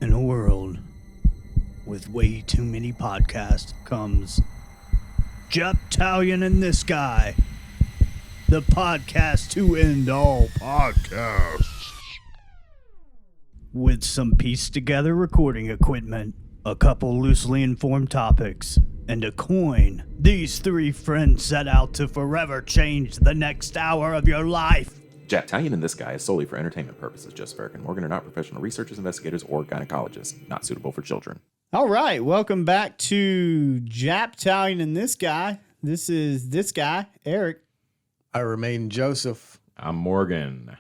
In a world with way too many podcasts comes Japtalion and This Guy, the podcast to end all podcasts. With some pieced together recording equipment, a couple loosely informed topics, and a coin, these three friends set out to forever change the next hour of your life. Japtalion and This Guy is solely for entertainment purposes. Joseph, Eric, and Morgan are not professional researchers, investigators, or gynecologists. Not suitable for children. All right, welcome back to Japtalion and This Guy. This is This Guy, Eric. I remain Joseph. I'm Morgan.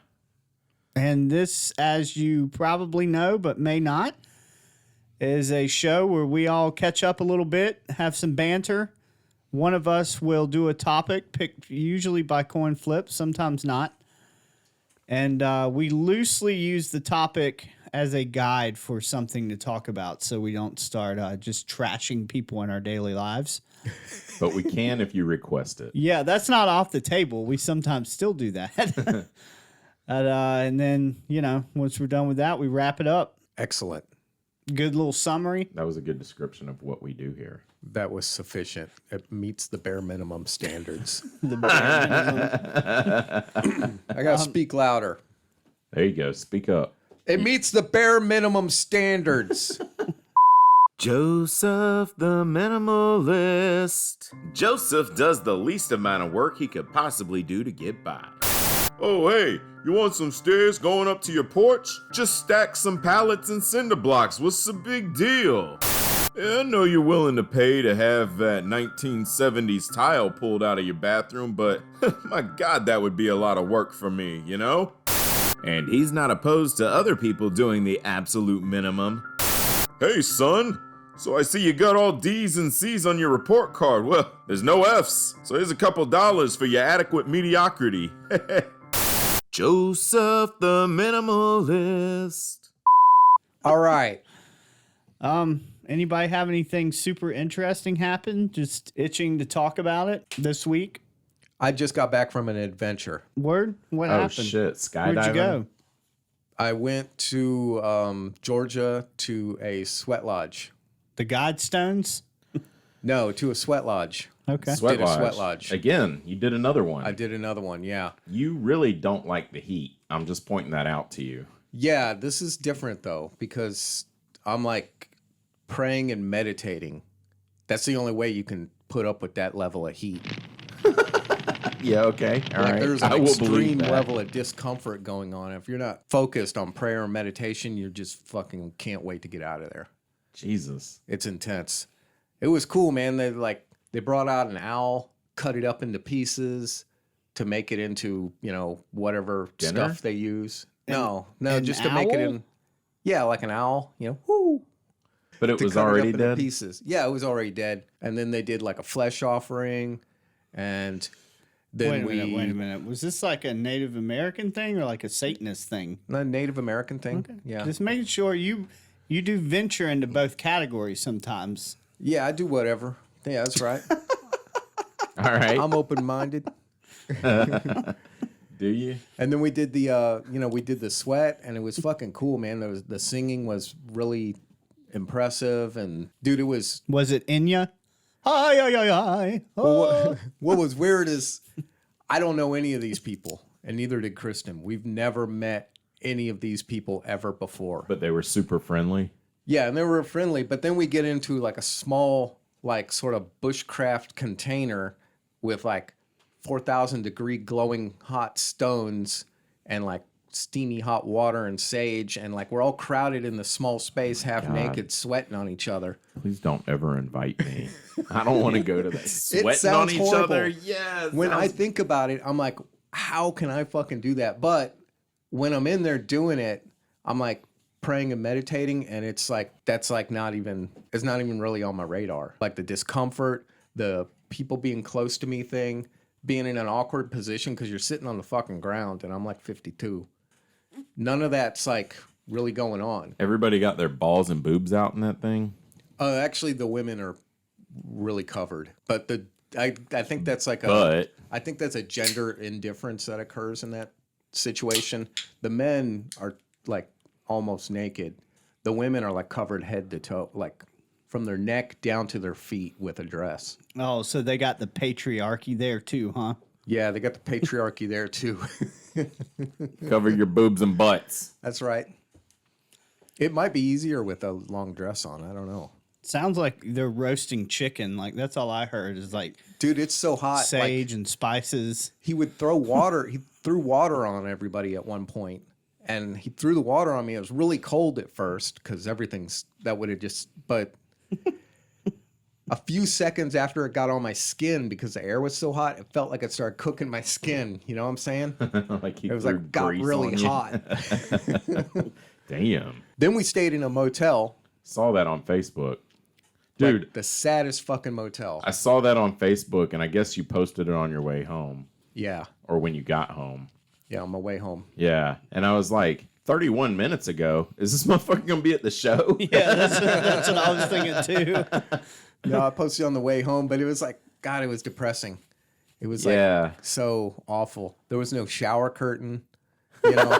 And this, as you probably know but may not, is a show where we all catch up a little bit, have some banter. One of us will do a topic picked usually by coin flip, sometimes not. And we loosely use the topic as a guide for something to talk about so we don't start just trashing people in our daily lives. But we can if you request it. Yeah, that's not off the table. We sometimes still do that. And then, you know, once we're done with that, we wrap it up. Excellent. Good little summary. That was a good description of what we do here. That was sufficient. It meets the bare minimum standards. The bare minimum. I got to speak louder. There you go. Speak up. It meets the bare minimum standards. Joseph the Minimalist. Joseph does the least amount of work he could possibly do to get by. Oh, hey, you want some stairs going up to your porch? Just stack some pallets and cinder blocks. What's the big deal? Yeah, I know you're willing to pay to have that 1970s tile pulled out of your bathroom, but my God, that would be a lot of work for me, you know? And he's not opposed to other people doing the absolute minimum. Hey, son. So I see you got all D's and C's on your report card. Well, there's no F's, so here's a couple dollars for your adequate mediocrity. Joseph the Minimalist. All right. Anybody have anything super interesting happen? Just itching to talk about it this week? I just got back from an adventure. Word? What happened? Oh, shit. Skydiving? Where'd you go? I went to Georgia to a sweat lodge. The Guidestones? No, to a sweat lodge. Okay. Did a sweat lodge. Again, you did another one. I did another one, yeah. You really don't like the heat. I'm just pointing that out to you. Yeah, this is different, though, because I'm like praying and meditating. That's the only way you can put up with that level of heat. Yeah, okay. All right. There's an I will extreme believe that. level of discomfort going on. If you're not focused on prayer and meditation, you just fucking can't wait to get out of there. Jesus. It's intense. It was cool, man. They brought out an owl, cut it up into pieces to make it into, you know, whatever Dinner? stuff they use. No, an just to make it owl? in. Yeah, like an owl, you know, whoo. But it To was cut already up into dead? pieces. Yeah, it was already dead. And then they did like a flesh offering, and then Wait a minute. Was this like a Native American thing or like a Satanist thing? A Native American thing. Okay. Yeah. Just making sure you do venture into both categories sometimes. Yeah, I do whatever. Yeah, that's right. All right. I'm open-minded. Do you? And then we did the sweat, and it was fucking cool, man. The singing was really impressive, and dude, it was. Was it Enya? Hi. Well, what was weird is I don't know any of these people, and neither did Kristen. We've never met any of these people ever before. But they were super friendly. Yeah, and they were friendly, but then we get into like a small, like sort of bushcraft container with like 4,000 degree glowing hot stones and like steamy hot water and sage, and like we're all crowded in the small space, half naked, sweating on each other. Please don't ever invite me. I don't want to go to that. Sweating sounds on each horrible. other. Yeah. When I think about it, I'm like, how can I fucking do that? But when I'm in there doing it, I'm like praying and meditating, and it's like it's not even really on my radar. Like the discomfort, the people being close to me thing, being in an awkward position because you're sitting on the fucking ground, and I'm like 52. None of that's like really going on. Everybody got their balls and boobs out in that thing. Actually, the women are really covered, but I think that's like I think that's a gender indifference that occurs in that situation. The men are like almost naked. The women are like covered head to toe, like from their neck down to their feet with a dress. Oh, so they got the patriarchy there too, huh? Yeah, they got the patriarchy there too. Cover your boobs and butts. That's right. It might be easier with a long dress on. I don't know. Sounds like they're roasting chicken. Like that's all I heard is like Dude, it's so hot. sage Like, and spices. he would throw water. He threw water on everybody at one point, and he threw the water on me. It was really cold at first because everything's that would have just. But a few seconds after it got on my skin because the air was so hot, it felt like it started cooking my skin. You know what I'm saying? Like he It was threw like got grease really on you. hot. Damn. Then we stayed in a motel. Saw that on Facebook. Dude, Like the saddest fucking motel. I saw that on Facebook, and I guess you posted it on your way home Yeah. or when you got home. Yeah, on my way home. Yeah. And I was like, 31 minutes ago, is this motherfucker going to be at the show? Yeah, that's what I was thinking too. No, I posted on the way home, but it was like, God, it was depressing. It was Yeah. like so awful. There was no shower curtain. You know,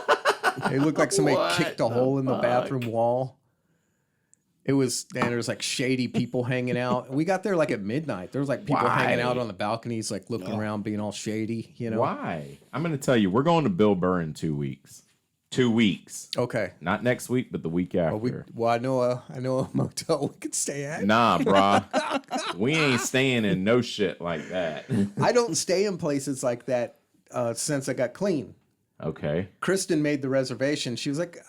it looked like somebody What kicked a the hole in the fuck? bathroom wall. It was, and there was like shady people hanging out. We got there like at midnight. There was like people hanging Why? out on the balconies, like looking around, being all shady, you know? Why? I'm going to tell you, we're going to Bill Burr in 2 weeks. 2 weeks. Okay. Not next week, but the week after. Well, I know a motel we could stay at. Nah, brah. We ain't staying in no shit like that. I don't stay in places like that since I got clean. Okay. Kristen made the reservation. She was like,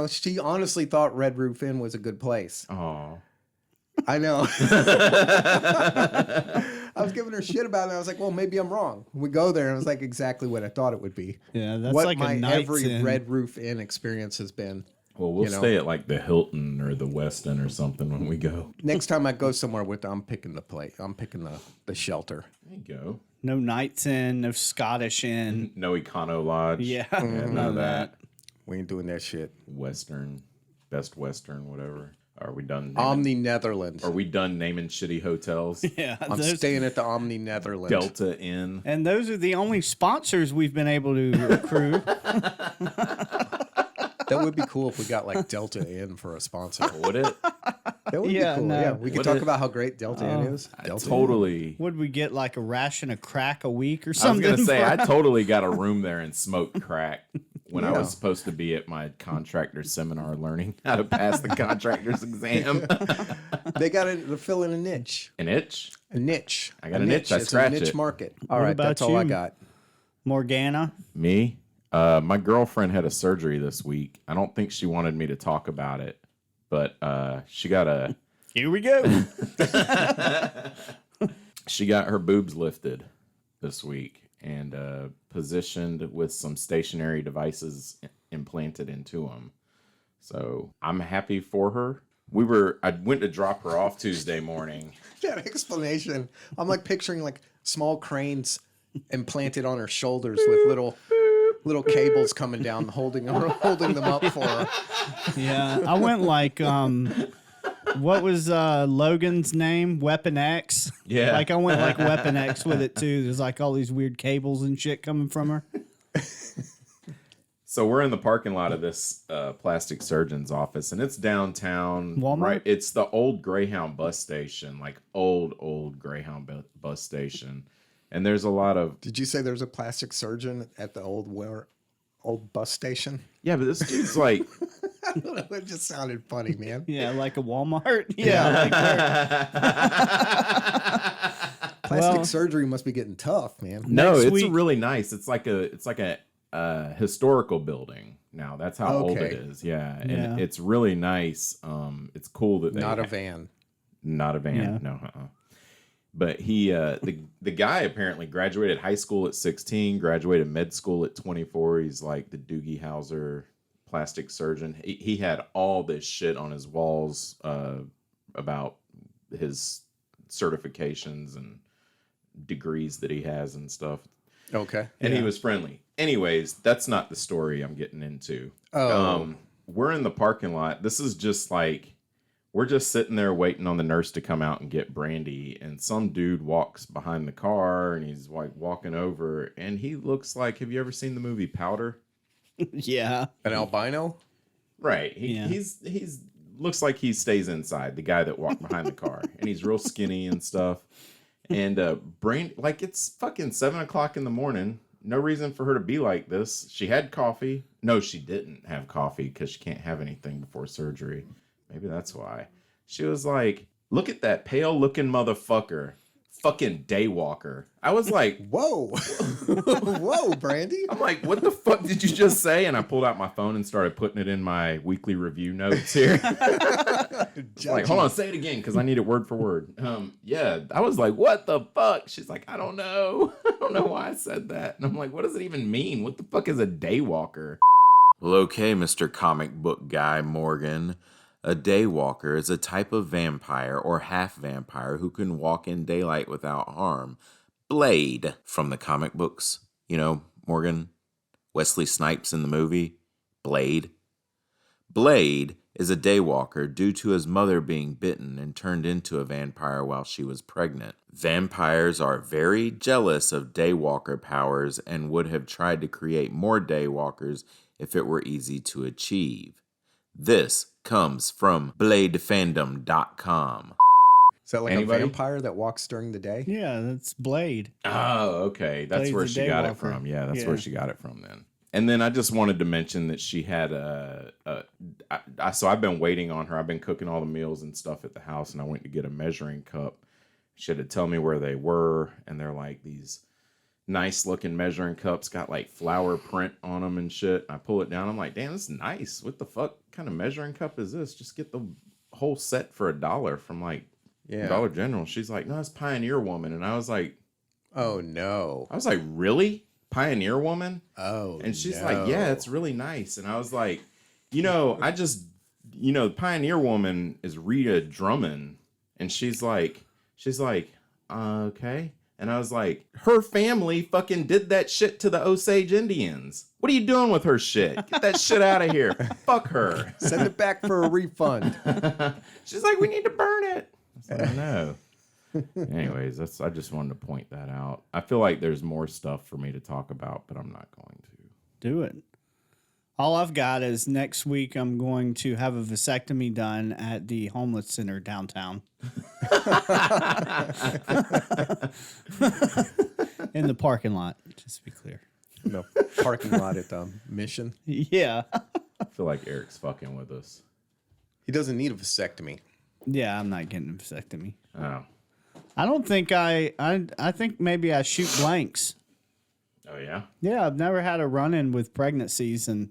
she honestly thought Red Roof Inn was a good place. Oh. I know. I was giving her shit about it. And I was like, well, maybe I'm wrong. We go there and it was like exactly what I thought it would be. Yeah, that's what like my a Night's every Inn. Red Roof Inn experience has been. Well, we'll You know. stay at like the Hilton or the Westin or something when we go. Next time I go somewhere with, I'm picking the place. I'm picking the shelter. There you go. No Knights Inn, no Scottish Inn. No Econo Lodge. Yeah, Mm-hmm. none of that. We ain't doing that shit. Western, Best Western, whatever. Are we done? Omni Netherlands. Are we done naming shitty hotels? Yeah, I'm those- staying at the Omni Netherlands. Delta Inn. and those are the only sponsors we've been able to recruit. That would be cool if we got like Delta Inn for a sponsor. Would it? That would Yeah, be cool. no. Yeah, we could Would talk it? about how great Delta Inn is. I Delta Inn. totally. Would we get like a ration of crack a week or I was something? gonna say I for- totally got a room there and smoked crack when I Yeah. was supposed to be at my contractor seminar learning how to pass the contractor's exam. They got to fill in a niche. An itch. A niche. I got a niche, I It's scratch a niche it. market. All What right, about that's all I you? got. Morgana. Me? My girlfriend had a surgery this week. I don't think she wanted me to talk about it, but she got Here we go. her boobs lifted this week and positioned with some stationary devices implanted into them. So I'm happy for her. I went to drop her off Tuesday morning. That explanation. I'm like picturing like small cranes implanted on her shoulders with little cables coming down, holding them up for her. Yeah, I went like what was Logan's name? Weapon X. Yeah. Like I went like Weapon X with it too. There's like all these weird cables and shit coming from her. So we're in the parking lot of this plastic surgeon's office, and it's downtown. Walmart? Right? It's the old Greyhound bus station, like old Greyhound bus station. And there's a lot of... Did you say there's a plastic surgeon at the old bus station? Yeah, but this dude's like... I don't know. It just sounded funny, man. Yeah, like a Walmart. Yeah, like Plastic Well- surgery must be getting tough, man. No, Next it's week- really nice. It's like a historical building now. That's how old it Okay. is. Yeah, and Yeah. it's really nice. It's cool that they Not a van. Not a van. Yeah. No. But he, the guy apparently graduated high school at 16, graduated med school at 24. He's like the Doogie Howser plastic surgeon. He had all this shit on his walls about his certifications and degrees that he has and stuff. Okay. And he was friendly. Anyways, that's not the story I'm getting into. Oh. We're in the parking lot. This is just like, we're just sitting there waiting on the nurse to come out and get brandy. And some dude walks behind the car and he's like walking over. And he looks like, have you ever seen the movie Powder? yeah. An albino? Right. Yeah. He's looks like he stays inside, the guy that walked behind the car. And he's real skinny and stuff. And brain, like, it's fucking 7 o'clock in the morning. No reason for her to be like this. She had coffee. No, she didn't have coffee because she can't have anything before surgery. Maybe that's why. She was like, look at that pale looking motherfucker. Fucking daywalker. I was like, Whoa. Whoa, Brandy. I'm like, what the fuck did you just say? And I pulled out my phone and started putting it in my weekly review notes here. Like, hold on, say it again because I need it word for word. Yeah, I was like, what the fuck? She's like, I don't know. I don't know why I said that. And I'm like, what does it even mean? What the fuck is a daywalker? Well, okay, Mr. Comic Book Guy Morgan. A daywalker is a type of vampire or half-vampire who can walk in daylight without harm. Blade from the comic books. You know, Morgan, Wesley Snipes in the movie. Blade. Blade is a daywalker due to his mother being bitten and turned into a vampire while she was pregnant. Vampires are very jealous of daywalker powers and would have tried to create more daywalkers if it were easy to achieve. This comes from bladefandom.com. Is that like Anybody? a vampire that walks during the day? Yeah, that's Blade. Oh, okay. That's Blade's where a she got it daywalker. from. Yeah, that's Yeah. where she got it from then. And then I just wanted to mention that she had so I've been waiting on her. I've been cooking all the meals and stuff at the house, and I went to get a measuring cup. She had to tell me where they were, and they're like these nice looking measuring cups, got like flower print on them and shit. I pull it down. I'm like, damn, this is nice. What the fuck kind of measuring cup is this? Just get the whole set for $1 from like Dollar General. She's like, no, it's Pioneer Woman. And I was like, Oh, no. really? Pioneer Woman? Oh, And she's no. like, yeah, it's really nice. And I was like, Pioneer Woman is Rita Drummond. And she's like, okay. And I was like, her family fucking did that shit to the Osage Indians. What are you doing with her shit? Get that shit out of here. Fuck her. Send it back for a refund. She's like, we need to burn it. I was like, no. Anyways, I just wanted to point that out. I feel like there's more stuff for me to talk about, but I'm not going to. Do it. All I've got is next week I'm going to have a vasectomy done at the homeless center downtown. In the parking lot, just to be clear. No, parking lot at Mission. Yeah. I feel like Eric's fucking with us. He doesn't need a vasectomy. Yeah, I'm not getting a vasectomy. Oh. I don't think I think maybe I shoot blanks. Oh, yeah? Yeah, I've never had a run-in with pregnancies, and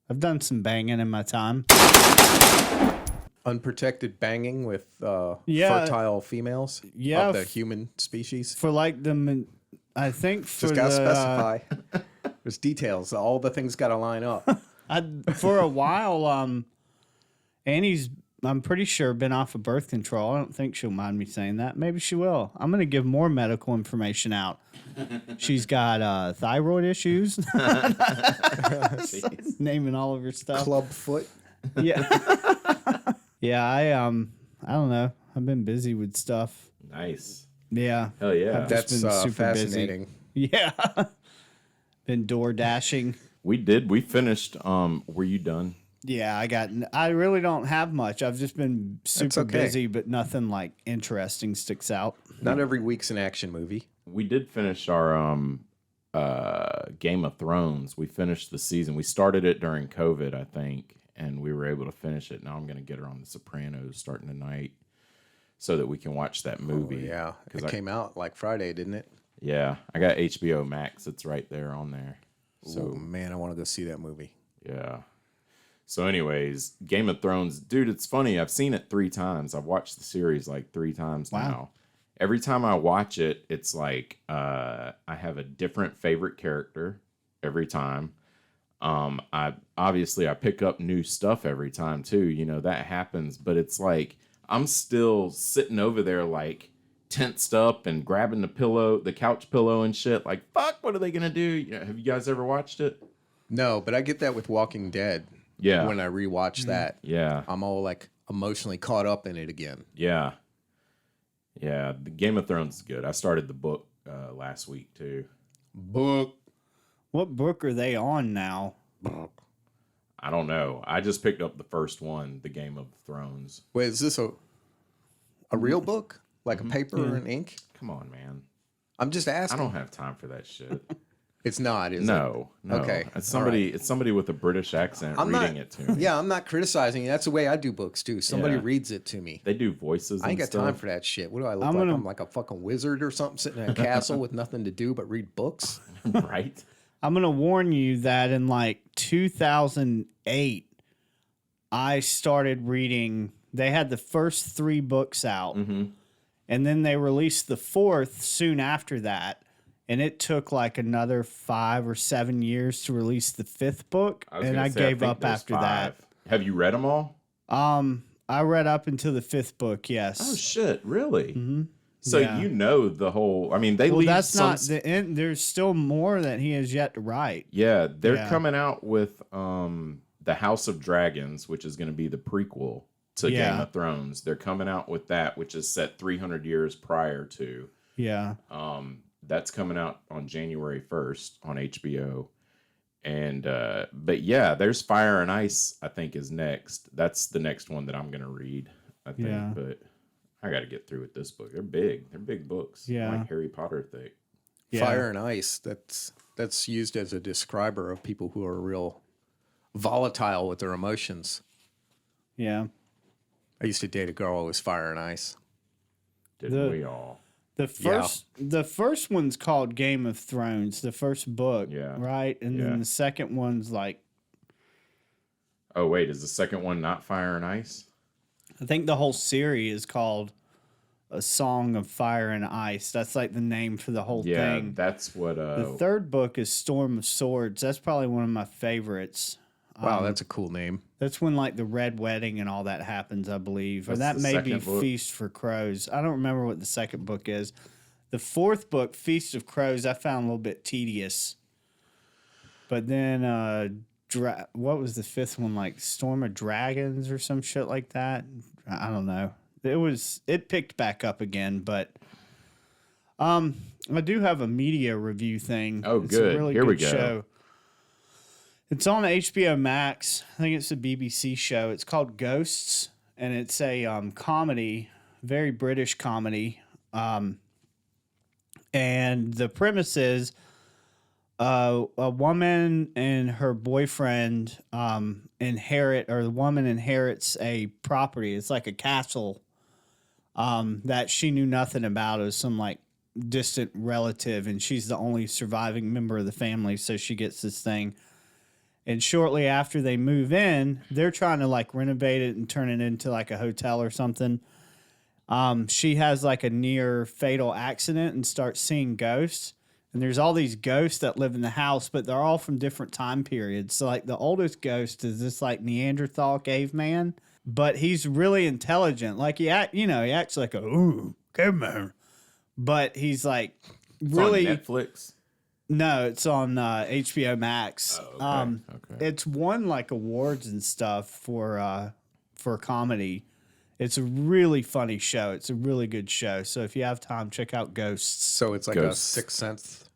I've done some banging in my time. Unprotected banging with Yeah. fertile females Yeah, of the human species. For like I think for Just gotta the, specify. There's details. All the things gotta line up. for a while, Annie's, I'm pretty sure, been off of birth control. I don't think she'll mind me saying that. Maybe she will. I'm going to give more medical information out. She's got thyroid issues. Naming all of her stuff. Club foot. Yeah. Yeah, I don't know. I've been busy with stuff. Nice. Yeah. Hell yeah. I've just That's been super fascinating. busy. Yeah. Been door dashing. We finished. Were you done? Yeah, I really don't have much. I've just been super okay. busy, but nothing like interesting sticks out. Not every week's an action movie. We did finish our Game of Thrones. We finished the season. We started it during COVID, I think, and we were able to finish it. Now I'm going to get her on The Sopranos starting tonight so that we can watch that movie. Oh, yeah. It came out like Friday, didn't it? Yeah. I got HBO Max. It's right there on there. So, Oh, man, I want to go see that movie. yeah. So anyways, Game of Thrones, dude, it's funny. I've seen it 3 times. I've watched the series like 3 times now. Every time I watch it, it's like I have a different favorite character every time. I pick up new stuff every time too. You know, that happens, but it's like I'm still sitting over there like tensed up and grabbing the couch pillow and shit. Like, fuck, what are they gonna do? You know, have you guys ever watched it? No, but I get that with Walking Dead. Yeah. When I rewatch that, Yeah. I'm all like emotionally caught up in it again. Yeah. Yeah. The Game of Thrones is good. I started the book last week too. Book. What book are they on now? I don't know. I just picked up the first one, The Game of Thrones. Wait, is this a real book? Like a paper and ink? Come on, man. I'm just asking. I don't have time for that shit. It's not, is it? No. Okay. It's somebody. It's somebody with a British accent reading it to me. Yeah, I'm not criticizing you. That's the way I do books too. Somebody Yeah. reads it to me. They do voices. I ain't got and stuff. time for that shit. What do I look like? I'm like a fucking wizard or something sitting in a castle with nothing to do but read books. Right. I'm going to warn you that in like 2008, I started reading. They had the first 3 books out, and then they released the 4th soon after that. And it took like another 5 or 7 years to release the 5th book, and I gave up after that. Have you read them all? I read up until the 5th book. Yes. Oh shit! Really? Mm-hmm. So Yeah. you know the whole. I mean, they leave. That's some, not the end. There's still more that he has yet to write. Yeah, they're Yeah. coming out with the House of Dragons, which is going to be the prequel to Game of Thrones. They're coming out with that, which is set 300 years prior to. Yeah. That's coming out on January 1st on HBO. And but yeah, there's Fire and Ice, I think, is next. That's the next one that I'm gonna read, I think. Yeah. But I gotta get through with this book. They're big. They're big books. Yeah. Like Harry Potter thick. Yeah. Fire and ice. That's used as a describer of people who are real volatile with their emotions. Yeah. I used to date a girl who was fire and ice. Didn't we all? The first one's called Game of Thrones, the first book. Yeah. Right? And then the second one's like, Oh wait, is the second one not Fire and Ice? I think the whole series is called A Song of Fire and Ice. That's like the name for the whole Yeah, thing. that's what The third book is Storm of Swords. That's probably one of my favorites. Wow, that's a cool name. That's when like the Red Wedding and all that happens, I believe. Or that the may be second book? Feast for Crows. I don't remember what the second book is. The 4th book, Feast of Crows, I found a little bit tedious. But then what was the 5th one, like Storm of Dragons or some shit like that? I don't know. It picked back up again, but I do have a media review thing. Oh, It's good. a really Here we good go. show. It's on HBO Max. I think it's a BBC show. It's called Ghosts, and it's a comedy, very British comedy. And the premise is a woman and her boyfriend the woman inherits a property. It's like a castle that she knew nothing about. It was some like distant relative, and she's the only surviving member of the family, so she gets this thing. And shortly after they move in, they're trying to like renovate it and turn it into like a hotel or something. She has like a near fatal accident and starts seeing ghosts. And there's all these ghosts that live in the house, but they're all from different time periods. So like the oldest ghost is this like Neanderthal caveman, but he's really intelligent. Like he acts like a caveman, but he's like really on Netflix. No, it's on HBO Max. Oh, okay. It's won like awards and stuff for comedy. It's a really funny show. It's a really good show. So if you have time, check out Ghosts. So it's like Ghosts. a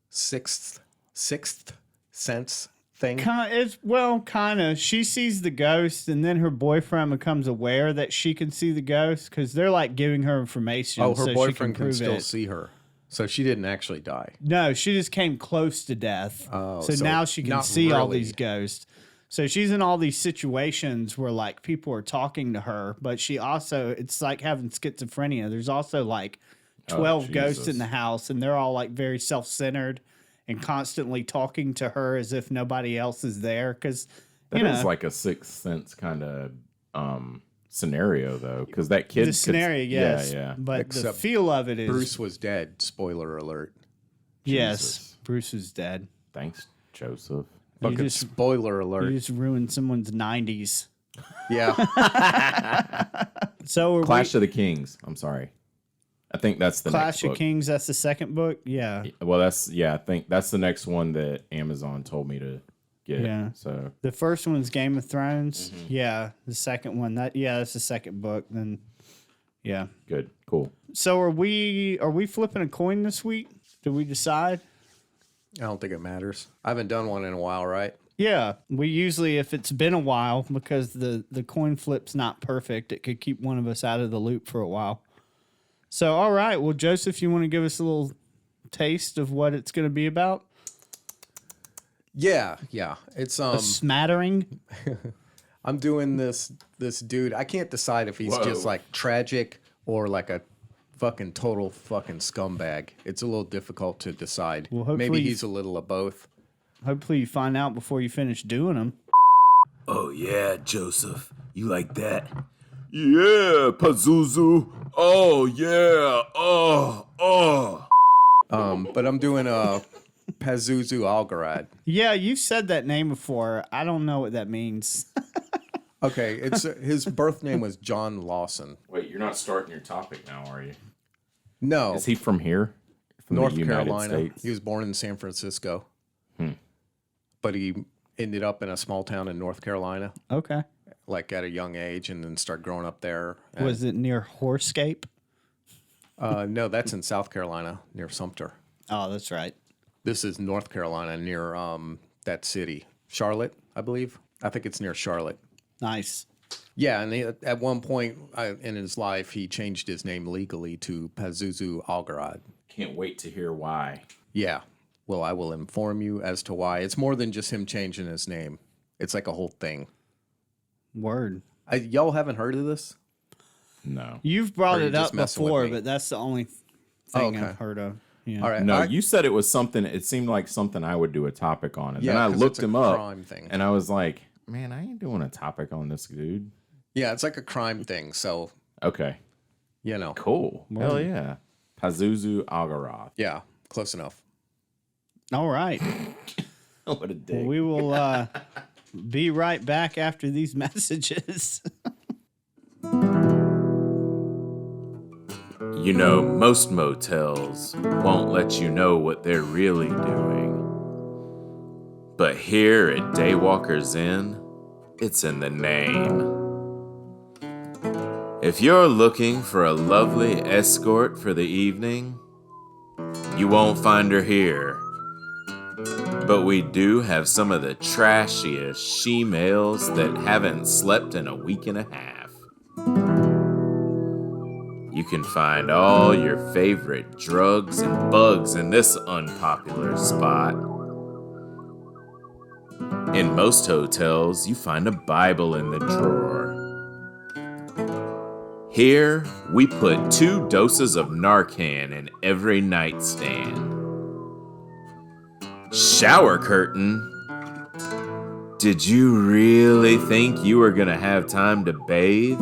sixth sense thing. Kind of. She sees the ghost, and then her boyfriend becomes aware that she can see the ghost because they're like giving her information. Oh, her so boyfriend she can prove still it. see her. So she didn't actually die. No, she just came close to death. Oh, so so now she can not see all really. these ghosts. So she's in all these situations where like people are talking to her, but she also, it's like having schizophrenia. There's also like 12 ghosts Jesus. in the house, and they're all like very self-centered and constantly talking to her as if nobody else is there. Because That is like a Sixth Sense kind of scenario, though, because that kid. the scenario, yes. Yeah. But the Except feel of it is Bruce was dead. Spoiler alert. yes, Jesus. Bruce is dead. Thanks, Joseph. Fucking just- spoiler You alert. just ruined someone's 90s. Yeah. So are Clash of the Kings. I'm sorry. I think that's the Clash next of book. Kings, that's the second book? Yeah. Well, I think that's the next one that Amazon told me to get. Yeah. So The first one's Game of Thrones. Mm-hmm. Yeah. The second one, that's the second book. Then yeah. good, cool. So are we flipping a coin this week? Did we decide? I don't think it matters. I haven't done one in a while, right? Yeah, we usually, if it's been a while, because the coin flip's not perfect, it could keep one of us out of the loop for a while. So, all right. Well, Joseph, you want to give us a little taste of what it's going to be about? Yeah. It's A smattering? I'm doing this dude. I can't decide if he's just like tragic or like a fucking total fucking scumbag. It's a little difficult to decide. Well, hopefully maybe he's a little of both. Hopefully you find out before you finish doing them. Oh yeah, Joseph. You like that? Yeah, Pazuzu. Oh yeah. But I'm doing a Pazuzu algarad. Yeah, you've said that name before. I don't know what that means. Okay, it's his birth name was John Lawson. Wait, you're not starting your topic now, are you? No, Is he from here? From North the United Carolina. States? He was born in San Francisco, but he ended up in a small town in North Carolina, Okay. like at a young age, and then started growing up there. Was it near Horsescape? No, that's in South Carolina near Sumter. Oh, that's right. This is North Carolina near that city, Charlotte, I believe. I think it's near Charlotte. Nice. Yeah, and at one point in his life, he changed his name legally to Pazuzu Algarad. Can't wait to hear why. Yeah. Well, I will inform you as to why. It's more than just him changing his name. It's like a whole thing. Word. Y'all haven't heard of this? No. You've brought Or you it up just messing with before, me? but that's the only thing Okay. I've heard of. Yeah. All right. No, you said it was something. It seemed like something I would do a topic on, and Yeah, then I 'cause looked it's a him up, crime thing. and I was like, "Man, I ain't doing a topic on this dude." Yeah, it's like a crime thing. So, Okay, you know. cool. Hell yeah, Pazuzu Algarad. Yeah, close enough. All right. What a dick. Well, we will be right back after these messages. You know, most motels won't let you know what they're really doing. But here at Daywalker's Inn, it's in the name. If you're looking for a lovely escort for the evening, you won't find her here. But we do have some of the trashiest she-males that haven't slept in a week and a half. You can find all your favorite drugs and bugs in this unpopular spot. In most hotels, you find a Bible in the drawer. Here, we put 2 doses of Narcan in every nightstand. Shower curtain? Did you really think you were gonna have time to bathe?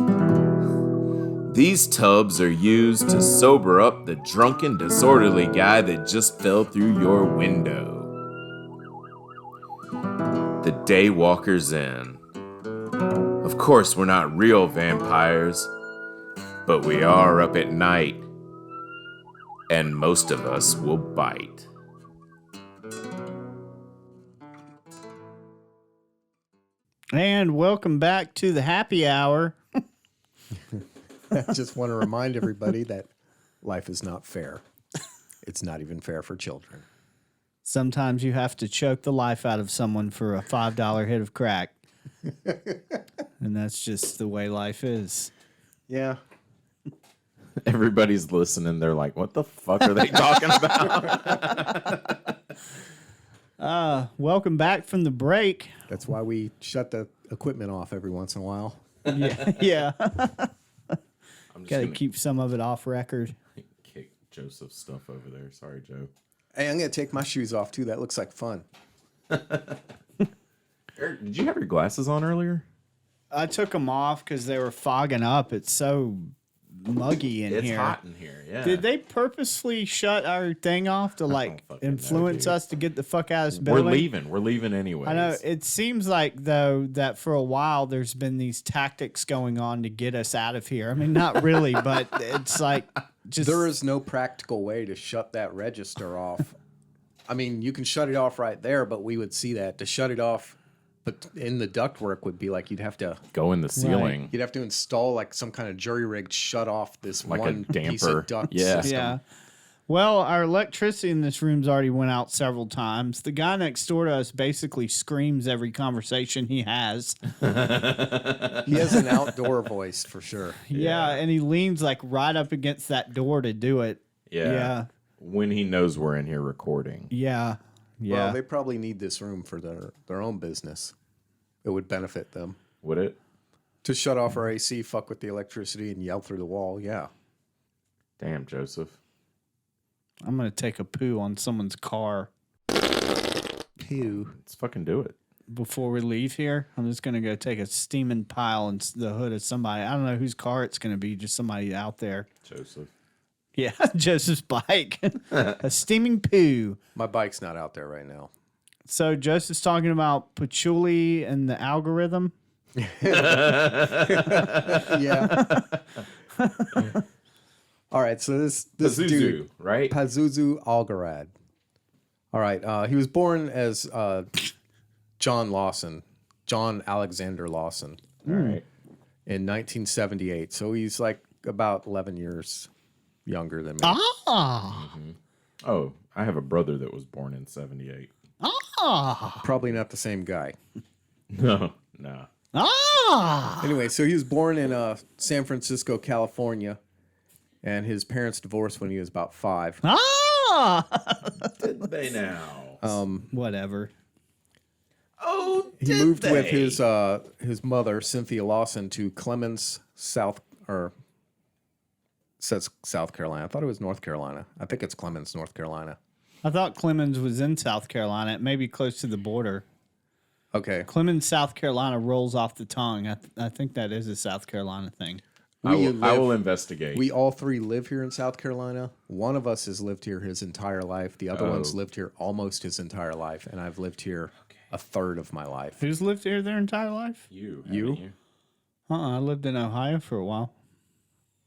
These tubs are used to sober up the drunken, disorderly guy that just fell through your window. The Daywalker's Inn. Of course, we're not real vampires, but we are up at night, and most of us will bite. And welcome back to the happy hour. I just want to remind everybody that life is not fair. It's not even fair for children. Sometimes you have to choke the life out of someone for a $5 hit of crack. And that's just the way life is. Yeah. Everybody's listening. They're like, what the fuck are they talking about? Welcome back from the break. That's why we shut the equipment off every once in a while. Yeah. I'm just Got to gonna keep some of it off record. kick Joseph's stuff over there. Sorry, Joe. Hey, I'm going to take my shoes off too. That looks like fun. Eric, did you have your glasses on earlier? I took them off because they were fogging up. It's so muggy in It's here. hot in here, yeah. Did they purposely shut our thing off to like fucking know, influence dude. us to get the fuck out of this We're building? leaving. We're leaving anyways. I know. It seems like, though, that for a while there's been these tactics going on to get us out of here. I mean, not really, but it's like just. There is no practical way to shut that register off. I mean, you can shut it off right there, but we would see that. To shut it off, but in the ductwork would be like you'd have to Go in the ceiling. install like some kind of jury rig to shut off this Like a one piece damper. of duct Yeah. system. Yeah. Well, our electricity in this room's already went out several times. The guy next door to us basically screams every conversation he has. He has an outdoor voice for sure. Yeah, and he leans like right up against that door to do it. Yeah. When he knows we're in here recording. Yeah. Well, they probably need this room for their own business. It would benefit them. Would it? To shut off our AC, fuck with the electricity, and yell through the wall, yeah. Damn, Joseph. I'm going to take a poo on someone's car. Pew. Let's fucking do it. Before we leave here, I'm just going to go take a steaming pile in the hood of somebody. I don't know whose car it's going to be, just somebody out there. Joseph. Yeah, Joseph's bike. A steaming poo. My bike's not out there right now. So Joseph's talking about patchouli and the algorithm. Yeah. All right, so this Pazuzu, dude, right? Pazuzu algarad. All right, he was born as John Alexander Lawson. All right. In 1978. So he's like about 11 years younger than me. Ah. Oh, I have a brother that was born in 78. Ah. Probably not the same guy. No. Ah. Anyway, so he was born in San Francisco, California, and his parents divorced when he was about 5. Ah. Did they now? Whatever. Oh, He moved with his mother, Cynthia Lawson, to Clemens, South Carolina. I thought it was North Carolina. I think it's Clemens, North Carolina. I thought Clemens was in South Carolina. It may be close to the border. Okay. Clemens, South Carolina rolls off the tongue. I think that is a South Carolina thing. I will investigate. We all 3 live here in South Carolina. One of us has lived here his entire life. The other one's lived here almost his entire life. And I've lived here a third of my life. Who's lived here their entire life? You. I lived in Ohio for a while.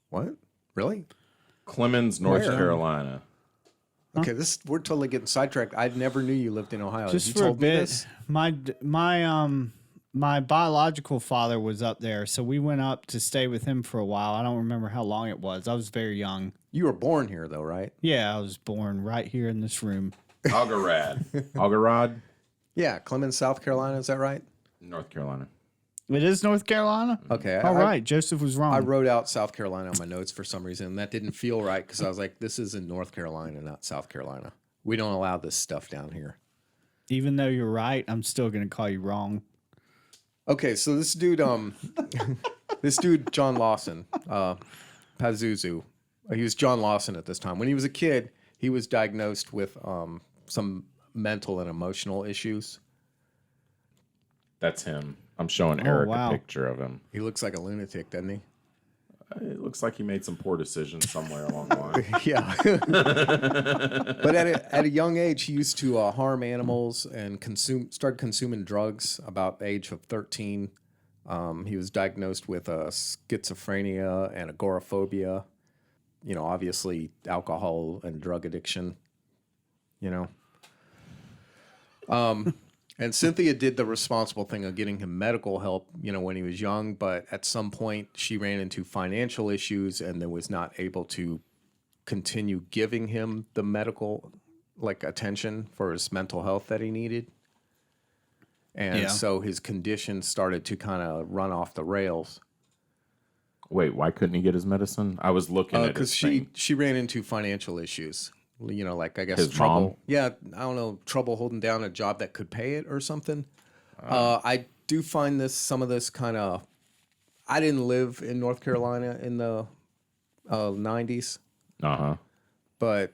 What? Really? Clemens, North Where? Carolina. Okay, we're totally getting sidetracked. I never knew you lived in Ohio. Just you for a told me bit. this? My biological father was up there, so we went up to stay with him for a while. I don't remember how long it was. I was very young. You were born here, though, right? Yeah, I was born right here in this room. Algarad. Yeah, Clemens, South Carolina. Is that right? North Carolina. It is North Carolina? Okay. All right, Joseph was wrong. I wrote out South Carolina on my notes for some reason. And that didn't feel right because I was like, this is in North Carolina, not South Carolina. We don't allow this stuff down here. Even though you're right, I'm still going to call you wrong. Okay, so this dude, John Lawson, Pazuzu, he was John Lawson at this time. When he was a kid, he was diagnosed with some mental and emotional issues. That's him. I'm showing Eric wow. a picture of him. He looks like a lunatic, doesn't he? It looks like he made some poor decisions somewhere along the line. Yeah. But at a young age, he used to harm animals and start consuming drugs about the age of 13. He was diagnosed with schizophrenia and agoraphobia. You know, obviously alcohol and drug addiction. You know. And Cynthia did the responsible thing of getting him medical help, you know, when he was young. But at some point, she ran into financial issues and then was not able to continue giving him the medical, attention for his mental health that he needed. And so his condition started to kind of run off the rails. Wait, why couldn't he get his medicine? I was looking at his because she ran into financial issues. You know, I guess his trouble. mom? Yeah, I don't know, trouble holding down a job that could pay it or something. I do find some of this kind of. I didn't live in North Carolina in the 90s, but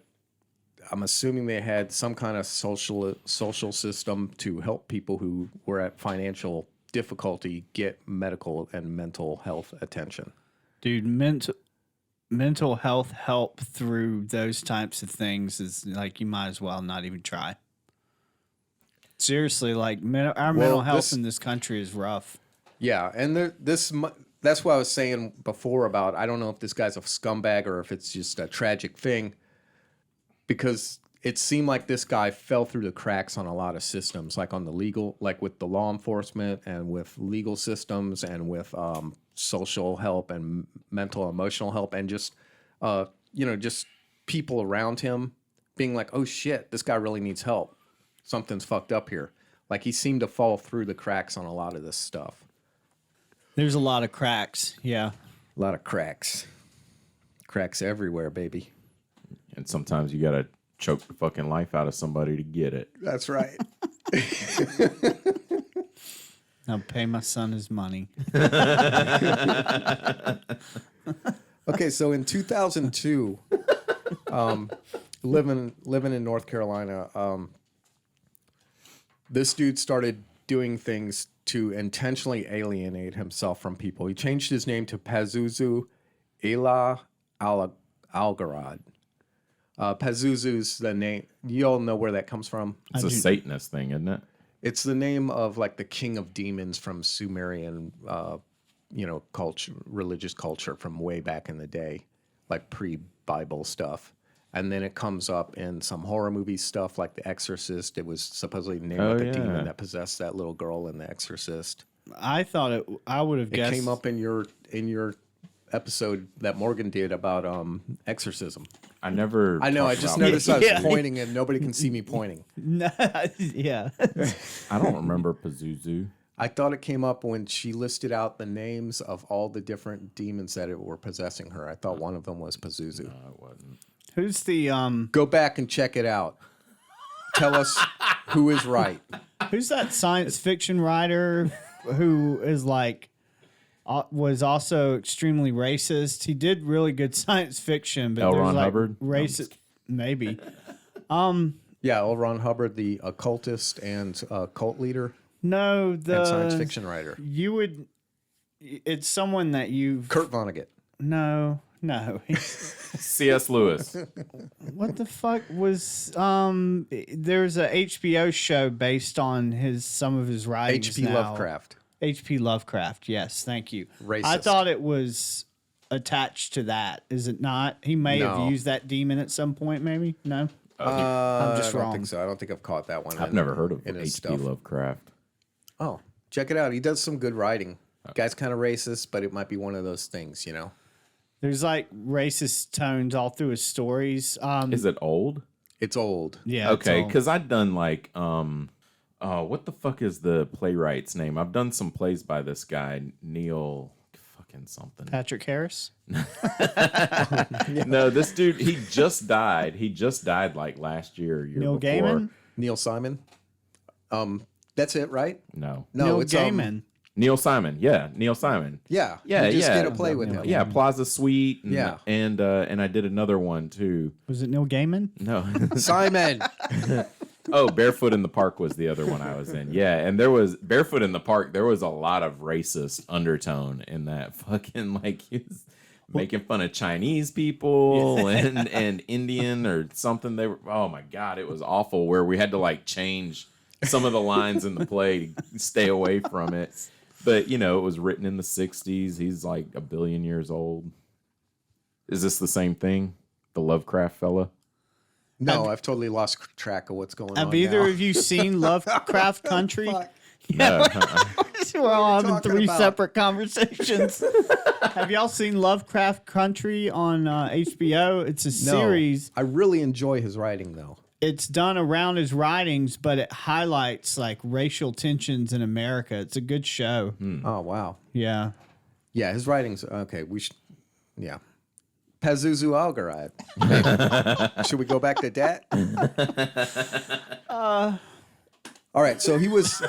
I'm assuming they had some kind of social system to help people who were at financial difficulty get medical and mental health attention. Dude, mental health help through those types of things is like you might as well not even try. Seriously, our mental health in this country is rough. Yeah, and that's what I was saying before about I don't know if this guy's a scumbag or if it's just a tragic thing, because it seemed like this guy fell through the cracks on a lot of systems, like on the legal, like with the law enforcement and with legal systems and with social help and mental emotional help and just people around him being like, oh shit, this guy really needs help. Something's fucked up here. Like he seemed to fall through the cracks on a lot of this stuff. There's a lot of cracks. Yeah. A lot of cracks. Cracks everywhere, baby. And sometimes you gotta choke the fucking life out of somebody to get it. That's right. Now pay my son his money. Okay, so in 2002, living in North Carolina, this dude started doing things to intentionally alienate himself from people. He changed his name to Pazuzu algarad. Pazuzu's the name. You all know where that comes from. It's a Satanist thing, isn't it? It's the name of like the king of demons from Sumerian, culture, religious culture from way back in the day, like pre-Bible stuff. And then it comes up in some horror movie stuff like The Exorcist. It was supposedly named like a demon that possessed that little girl in The Exorcist. I thought I would have guessed. It came up in your episode that Morgan did about exorcism. I never. I know. I just noticed I was pointing and nobody can see me pointing. Yeah. I don't remember Pazuzu. I thought it came up when she listed out the names of all the different demons that were possessing her. I thought one of them was Pazuzu. No, it wasn't. Who's the Go back and check it out. Tell us who is right. Who's that science fiction writer who is like was also extremely racist? He did really good science fiction, but L. there's Ron like Hubbard? racist maybe. Yeah, L. Ron Hubbard, the occultist and cult leader No, and the science fiction writer. You would. It's someone that you've. Kurt Vonnegut. No. C.S. Lewis. What the fuck was there's a HBO show based on some of his writings. H.P. now. Lovecraft. H.P. Lovecraft, yes, thank you. Racist. I thought it was attached to that. Is it not? He may have No. used that demon at some point, maybe? No? I'm just I don't wrong. think so. I don't think I've caught that one. I've never heard of in his H.P. stuff. Lovecraft. Oh, check it out. He does some good writing. Guy's kind of racist, but it might be one of those things, you know? There's like racist tones all through his stories. Is it old? It's old. Yeah. Okay, it's all- because I've done like what the fuck is the playwright's name? I've done some plays by this guy, Neil fucking something. Patrick Harris? No, this dude, he just died. He just died like last year, or year Neil before. Gaiman? Neil Simon. That's it, right? No. No, Neil it's Gaiman. Neil Simon. Yeah, Neil Simon. Yeah, Yeah, you just yeah. did a play with him. Yeah, Plaza Suite. And, Yeah. and I did another one too. Was it Neil Gaiman? No. Simon. Oh, Barefoot in the Park was the other one I was in. Yeah, and there was Barefoot in the Park. There was a lot of racist undertone in that. Fucking like he was making fun of Chinese people and Indian or something. They were. Oh my god, it was awful. Where we had to like change some of the lines in the play to stay away from it. But it was written in the '60s. He's like a billion years old. Is this the same thing? The Lovecraft fella? No, I've totally lost track of what's going on. Have either now. of you seen Lovecraft Country? Fuck. No. We're all having talking three about? separate conversations. Have y'all seen Lovecraft Country on HBO? It's a No, series. I really enjoy his writing, though. It's done around his writings, but it highlights like racial tensions in America. It's a good show. Oh, wow. Yeah. Yeah, his writing's okay. We should, yeah. Pazuzu algarad. Should we go back to that? All right, so he was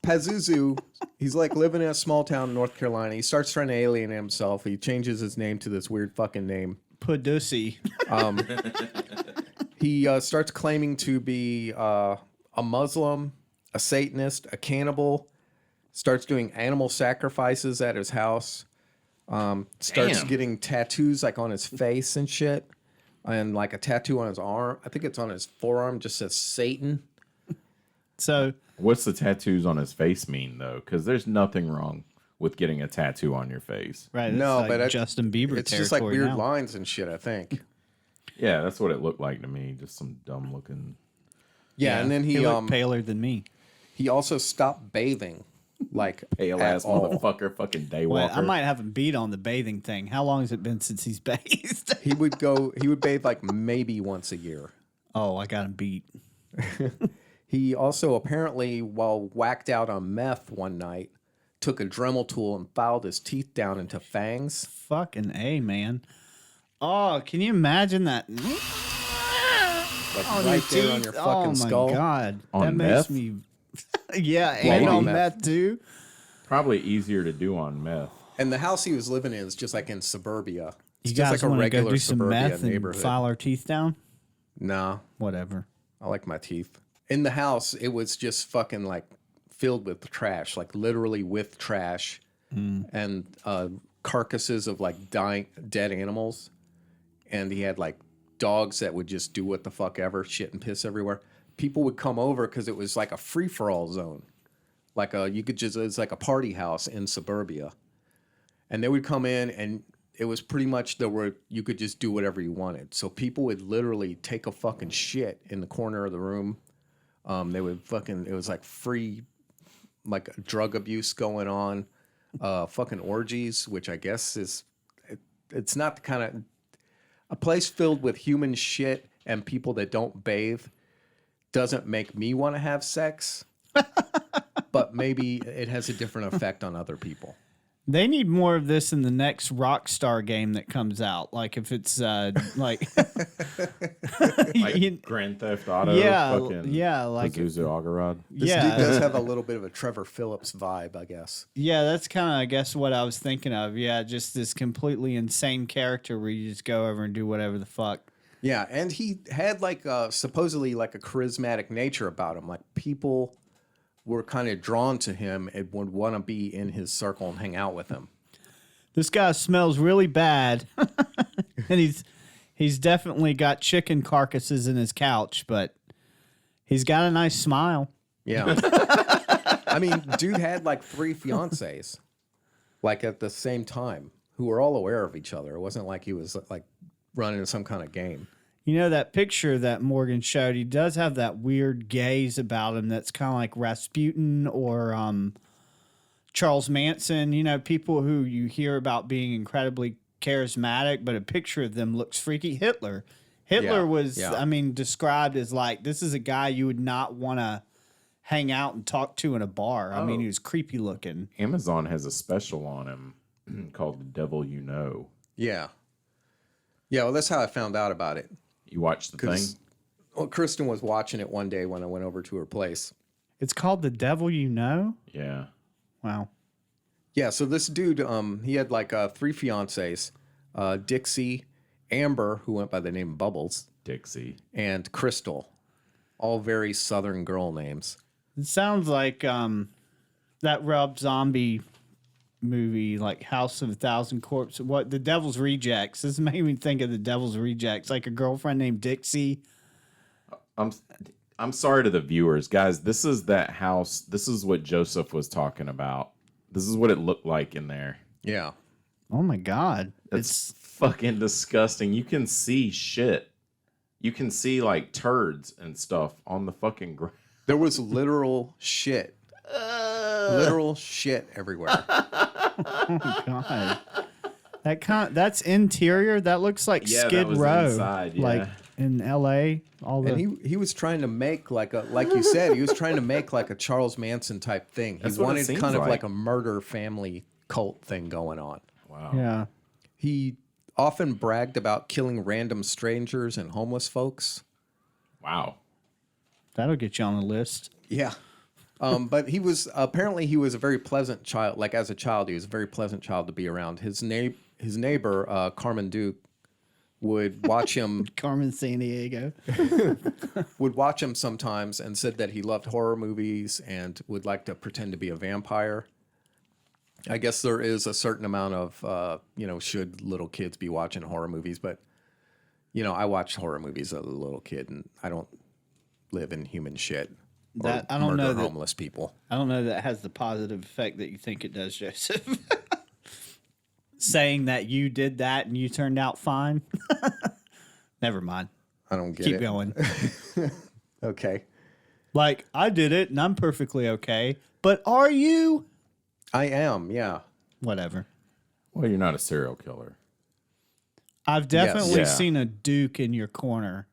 Pazuzu. He's like living in a small town in North Carolina. He starts trying to alienate himself. He changes his name to this weird fucking name. Padussy. He starts claiming to be a Muslim, a Satanist, a cannibal. Starts doing animal sacrifices at his house. Starts Damn. getting tattoos like on his face and shit. And like a tattoo on his arm. I think it's on his forearm, just says Satan. So What's the tattoos on his face mean though? Because there's nothing wrong with getting a tattoo on your face. right, No, like but Justin Bieber It's just like territory weird now. lines and shit, I think. Yeah, that's what it looked like to me. Just some dumb looking. Yeah, and then he looked paler than me. he also stopped bathing like Pale at ass all. motherfucker, fucking Well, daywalker. I might have him beat on the bathing thing. How long has it been since he's bathed? He would bathe like maybe once a year. Oh, I got him beat. He also apparently, while whacked out on meth one night, took a Dremel tool and filed his teeth down into fangs. Fucking A, man. Oh, can you imagine that? Like On right your there on teeth? your fucking skull. Oh, my God. On that meth? makes me... yeah, and Maybe. on meth, too. Probably easier to do on meth. And the house he was living in is just like in suburbia. It's You just guys like a want to go regular do some suburbia meth and neighborhood. file our teeth down? Nah, Whatever. I like my teeth. In the house, it was just fucking like filled with trash, like literally with trash and carcasses of like dead animals. And he had like dogs that would just do what the fuck ever, shit and piss everywhere. People would come over because it was like a free for all zone. Like it's like a party house in suburbia. And they would come in and it was pretty much you could just do whatever you wanted. So people would literally take a fucking shit in the corner of the room. They would it was like free, like drug abuse going on, fucking orgies, which I guess it's not the kind of, a place filled with human shit and people that don't bathe doesn't make me want to have sex, but maybe it has a different effect on other people. They need more of this in the next Rockstar game that comes out. Like if it's like Like Grand Theft Auto. Yeah, fucking yeah, like- Pazuzu algarad. This dude does have a little bit of a Trevor Phillips vibe, I guess. Yeah, that's kind of, I guess, what I was thinking of. Yeah, just this completely insane character where you just go over and do whatever the fuck. Yeah, and he had like supposedly like a charismatic nature about him. Like people were kind of drawn to him and would want to be in his circle and hang out with him. This guy smells really bad, and he's definitely got chicken carcasses in his couch, but he's got a nice smile. Yeah. I mean, dude had like 3 fiancées, like at the same time, who were all aware of each other. It wasn't like he was like running some kind of game. You know, that picture that Morgan showed, he does have that weird gaze about him that's kind of like Rasputin or Charles Manson. You know, people who you hear about being incredibly charismatic, but a picture of them looks freaky. Hitler was, I mean, described as like, this is a guy you would not want to hang out and talk to in a bar. I mean, he was creepy looking. Amazon has a special on him called The Devil You Know. Yeah. Yeah, well, that's how I found out about it. You watched the thing? Well, Kristen was watching it one day when I went over to her place. It's called The Devil You Know? Yeah. Wow. Yeah, so this dude, he had like 3 fiancées, Dixie, Amber, who went by the name Bubbles, Dixie. and Crystal, all very Southern girl names. It sounds like that Rob Zombie movie, like House of a Thousand Corpses. What, The Devil's Rejects. This made me think of The Devil's Rejects, like a girlfriend named Dixie. I'm sorry to the viewers, guys. This is that house. This is what Joseph was talking about. This is what it looked like in there. Yeah. Oh my God. It's fucking disgusting. You can see shit. You can see like turds and stuff on the fucking ground. There was literal shit. Literal shit everywhere. Oh God. That's interior. That looks like Yeah, that Skid was Row, inside, yeah. like in L.A. And he was trying to make like you said, he was trying to make like a Charles Manson type thing. He That's what it wanted seems kind of like. like a murder family cult thing going on. Wow. Yeah. He often bragged about killing random strangers and homeless folks. Wow. That'll get you on the list. Yeah. But he was a very pleasant child. Like as a child, he was a very pleasant child to be around. His neighbor, Carmen Duke, would watch him. Carmen Sandiego. Would watch him sometimes and said that he loved horror movies and would like to pretend to be a vampire. I guess there is a certain amount of, should little kids be watching horror movies? But, I watched horror movies as a little kid, and I don't live in human shit. That I don't know that homeless people. I don't know that has the positive effect that you think it does, Joseph. Saying that you did that and you turned out fine. Never mind. I don't get Keep it. going. Okay. Like, I did it and I'm perfectly okay. But are you? I am, yeah. Whatever. Well, you're not a serial killer. I've definitely Yeah. seen a Duke in your corner.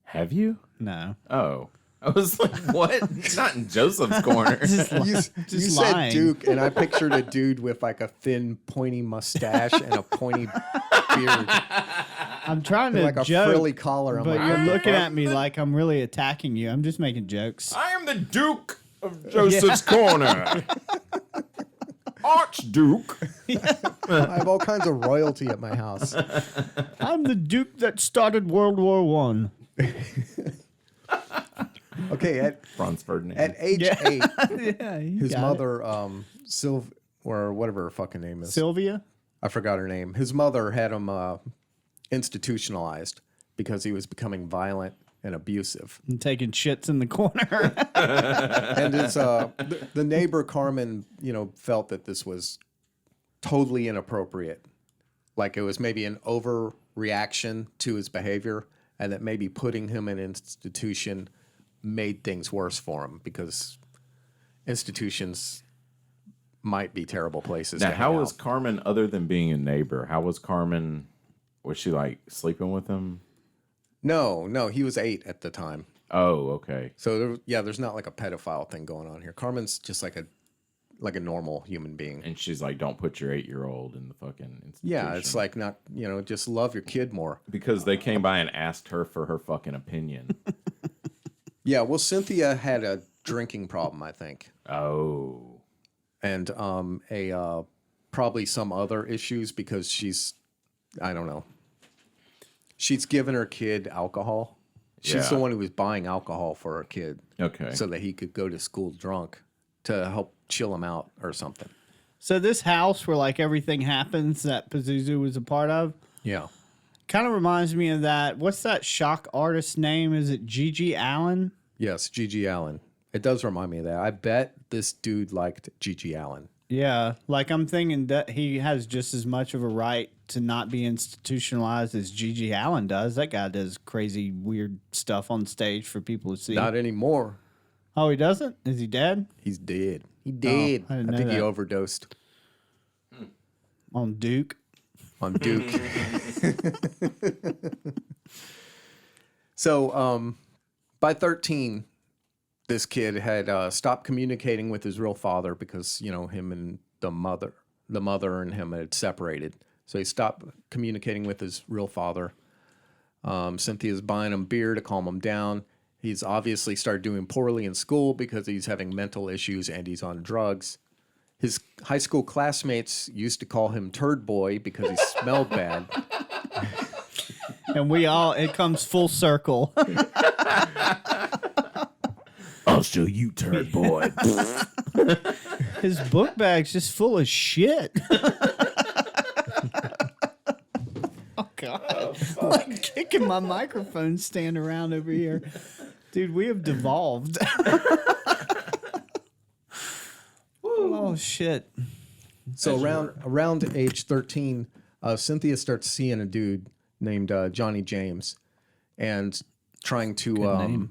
Have you? No. Oh. I was like, what? Not in Joseph's corner. You Just said lying. Duke, and I pictured a dude with like a thin, pointy mustache and a pointy beard, I'm trying to like a joke, frilly collar. I'm but like, you're what the looking fuck? at me like I'm really attacking you. I'm just making jokes. I am the Duke of Joseph's corner. Archduke. I have all kinds of royalty at my house. I'm the Duke that started World War One. Okay, Franz Ferdinand. at age 8, Yeah, you his got mother, or whatever her fucking name it. is. Sylvia. I forgot her name. His mother had him institutionalized because he was becoming violent and abusive. And taking shits in the corner. And his the neighbor Carmen, felt that this was totally inappropriate. Like it was maybe an overreaction to his behavior, and that maybe putting him in an institution made things worse for him because institutions might be terrible places. Now, to how hang was out. Carmen, other than being a neighbor, how was Carmen? Was she like sleeping with him? No, he was 8 at the time. Oh, okay. So there's not like a pedophile thing going on here. Carmen's just like a normal human being. And she's like, don't put your 8-year-old in the fucking institution. Yeah, it's like not, just love your kid more. because they came by and asked her for her fucking opinion. Yeah, well, Cynthia had a drinking problem, I think, Oh. and probably some other issues because I don't know. She's given her kid alcohol. She's Yeah. the one who was buying alcohol for her kid Okay. so that he could go to school drunk to help chill him out or something. So this house where like everything happens that Pazuzu was a part of Yeah. kind of reminds me of that. What's that shock artist name? Is it Gigi Allen? Yes, Gigi Allen. It does remind me of that. I bet this dude liked Gigi Allen. Yeah, like I'm thinking that he has just as much of a right to not be institutionalized as Gigi Allen does. That guy does crazy, weird stuff on stage for people to see. Not anymore. Oh, he doesn't? Is he dead? He's dead. He did. I didn't I know think he that. overdosed On Duke? on Duke. So, by 13, this kid had stopped communicating with his real father because, him and the mother and him had separated. So he stopped communicating with his real father. Cynthia's buying him beer to calm him down. He's obviously started doing poorly in school because he's having mental issues and he's on drugs. His high school classmates used to call him Turd Boy because he smelled bad. And it comes full circle. I'll show you, turd boy. His book bag's just full of shit. Oh, God. I'm like kicking my microphone stand around over here. Dude, we have devolved. Oh, shit. So around age 13, Cynthia starts seeing a dude named Johnny James and trying to,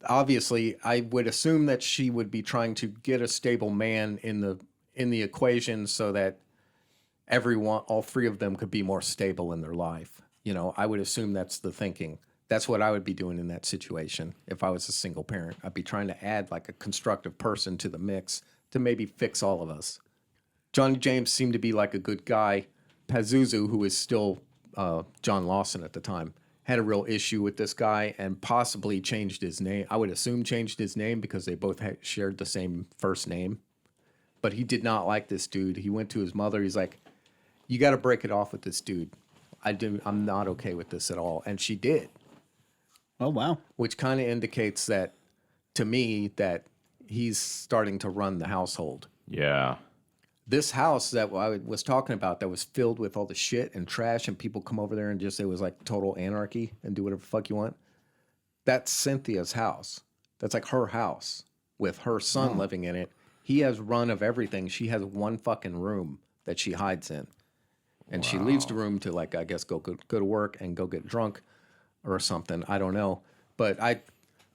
obviously I would assume that she would be trying to get a stable man in the equation so that all three of them could be more stable in their life. I would assume that's the thinking. That's what I would be doing in that situation. If I was a single parent, I'd be trying to add like a constructive person to the mix to maybe fix all of us. Johnny James seemed to be like a good guy. Pazuzu, who was still John Lawson at the time, had a real issue with this guy and possibly changed his name. I would assume changed his name because they both shared the same first name. But he did not like this dude. He went to his mother. He's like, you got to break it off with this dude. I'm not okay with this at all. And she did. Oh, wow. Which kind of indicates that, to me, that he's starting to run the household. Yeah. This house that I was talking about that was filled with all the shit and trash and people come over there and just, it was like total anarchy and do whatever the fuck you want. That's Cynthia's house. That's like her house with her son living in it. He has run of everything. She has one fucking room that she hides in. And she leaves the room to, like, I guess go to work and go get drunk or something. I don't know. But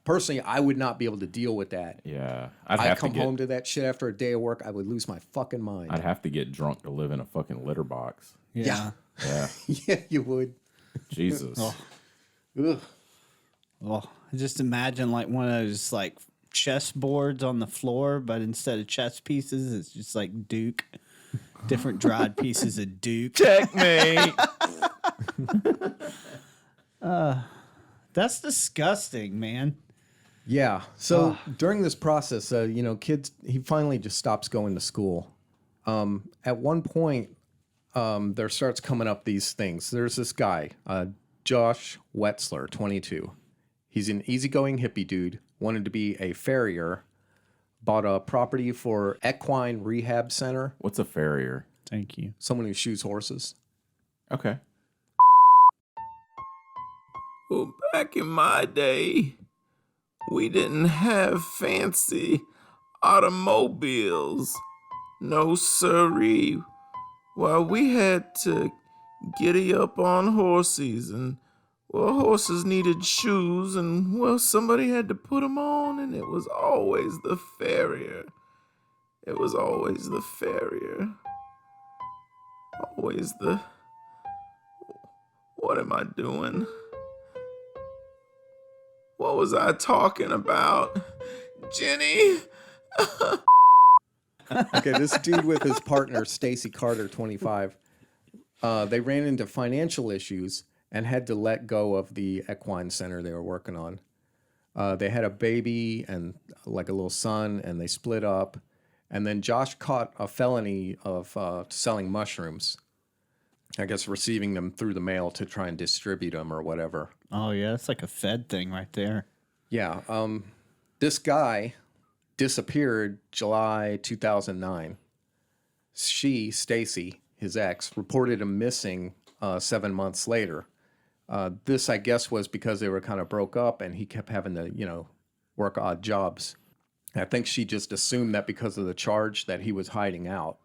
personally, I would not be able to deal with that. Yeah. I'd come home to that shit after a day of work. I would lose my fucking mind. I'd have to get drunk to live in a fucking litter box. Yeah. Yeah. Yeah, you would. Jesus. Ugh. Well, just imagine like one of those like chess boards on the floor, but instead of chess pieces, it's just like Duke. Different dried pieces of Duke. Checkmate. That's disgusting, man. Yeah. So during this process, he finally just stops going to school. At one point, there starts coming up these things. There's this guy, Josh Wetzler, 22. He's an easygoing hippie dude, wanted to be a farrier, bought a property for equine rehab center, What's a farrier? Thank you. someone who shoes horses. Okay. Well, back in my day, we didn't have fancy automobiles. No siree. Well, we had to giddy up on horses, and well, horses needed shoes, and well, somebody had to put them on, and it was always the farrier. It was always the farrier. Always the... What am I doing? What was I talking about? Jenny? Okay, this dude with his partner, Stacy Carter, 25, they ran into financial issues and had to let go of the equine center they were working on. They had a baby and like a little son, and they split up. And then Josh caught a felony of selling mushrooms. I guess receiving them through the mail to try and distribute them or whatever. Oh yeah, that's like a Fed thing right there. Yeah. This guy disappeared July 2009. She, Stacy, his ex, reported him missing 7 months later. This, I guess, was because they were kind of broke up and he kept having to, work odd jobs. I think she just assumed that because of the charge that he was hiding out,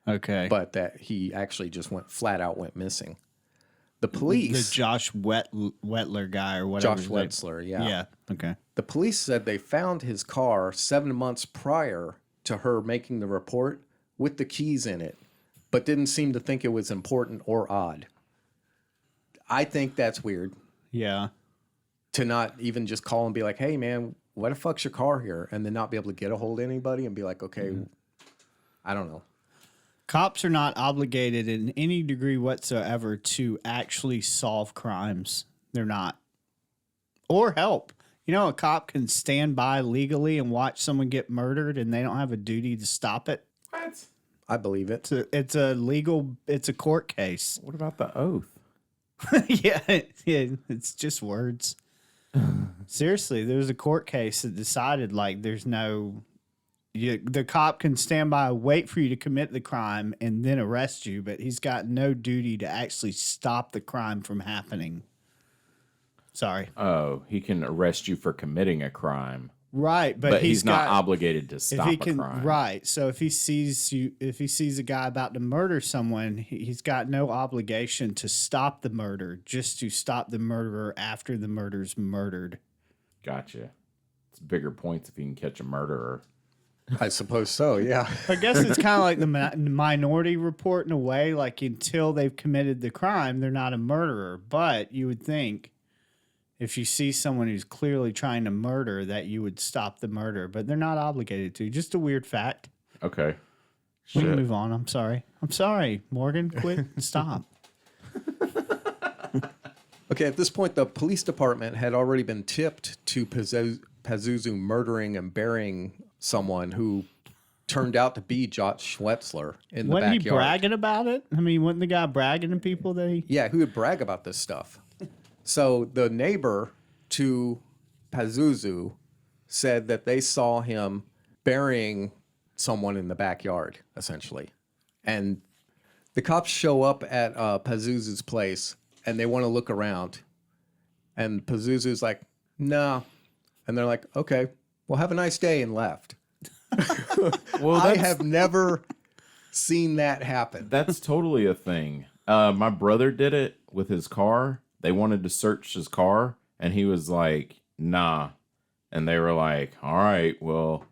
Okay. but that he actually just went missing. The police... The Josh Wetler guy or whatever. Josh Wetzler, yeah. Yeah. Okay. The police said they found his car 7 months prior to her making the report with the keys in it, but didn't seem to think it was important or odd. I think that's weird Yeah. to not even just call and be like, hey, man, why the fuck's your car here? And then not be able to get a hold of anybody and be like, okay, I don't know. Cops are not obligated in any degree whatsoever to actually solve crimes. They're not. Or help. A cop can stand by legally and watch someone get murdered and they don't have a duty to stop it. What? I believe it. It's a court case. What about the oath? yeah, it's just words. Seriously, there was a court case that decided like there's no... the cop can stand by, wait for you to commit the crime, and then arrest you, but he's got no duty to actually stop the crime from happening. Sorry. Oh, he can arrest you for committing a crime. Right, but he's not obligated to stop a crime. Right. So if he sees a guy about to murder someone, he's got no obligation to stop the murder, just to stop the murderer after the murder's murdered. Gotcha. It's bigger points if you can catch a murderer. I suppose so, yeah. I guess it's kind of like the Minority Report in a way. Like until they've committed the crime, they're not a murderer. But you would think if you see someone who's clearly trying to murder that you would stop the murder. But they're not obligated to. Just a weird fact. Okay. We can move on. I'm sorry, Morgan. Quit. Stop. Okay, at this point, the police department had already been tipped to Pazuzu murdering and burying someone who turned out to be Josh Wetzler in the Wasn't backyard. he bragging about it? I mean, wasn't the guy bragging to people that he... Yeah, who would brag about this stuff? So the neighbor to Pazuzu said that they saw him burying someone in the backyard, essentially. And the cops show up at Pazuzu's place, and they want to look around. And Pazuzu's like, nah. And they're like, okay, well, have a nice day, and left. Well, I have never seen that happen. That's totally a thing. My brother did it with his car. They wanted to search his car, and he was like, nah, And they were like, all right, well,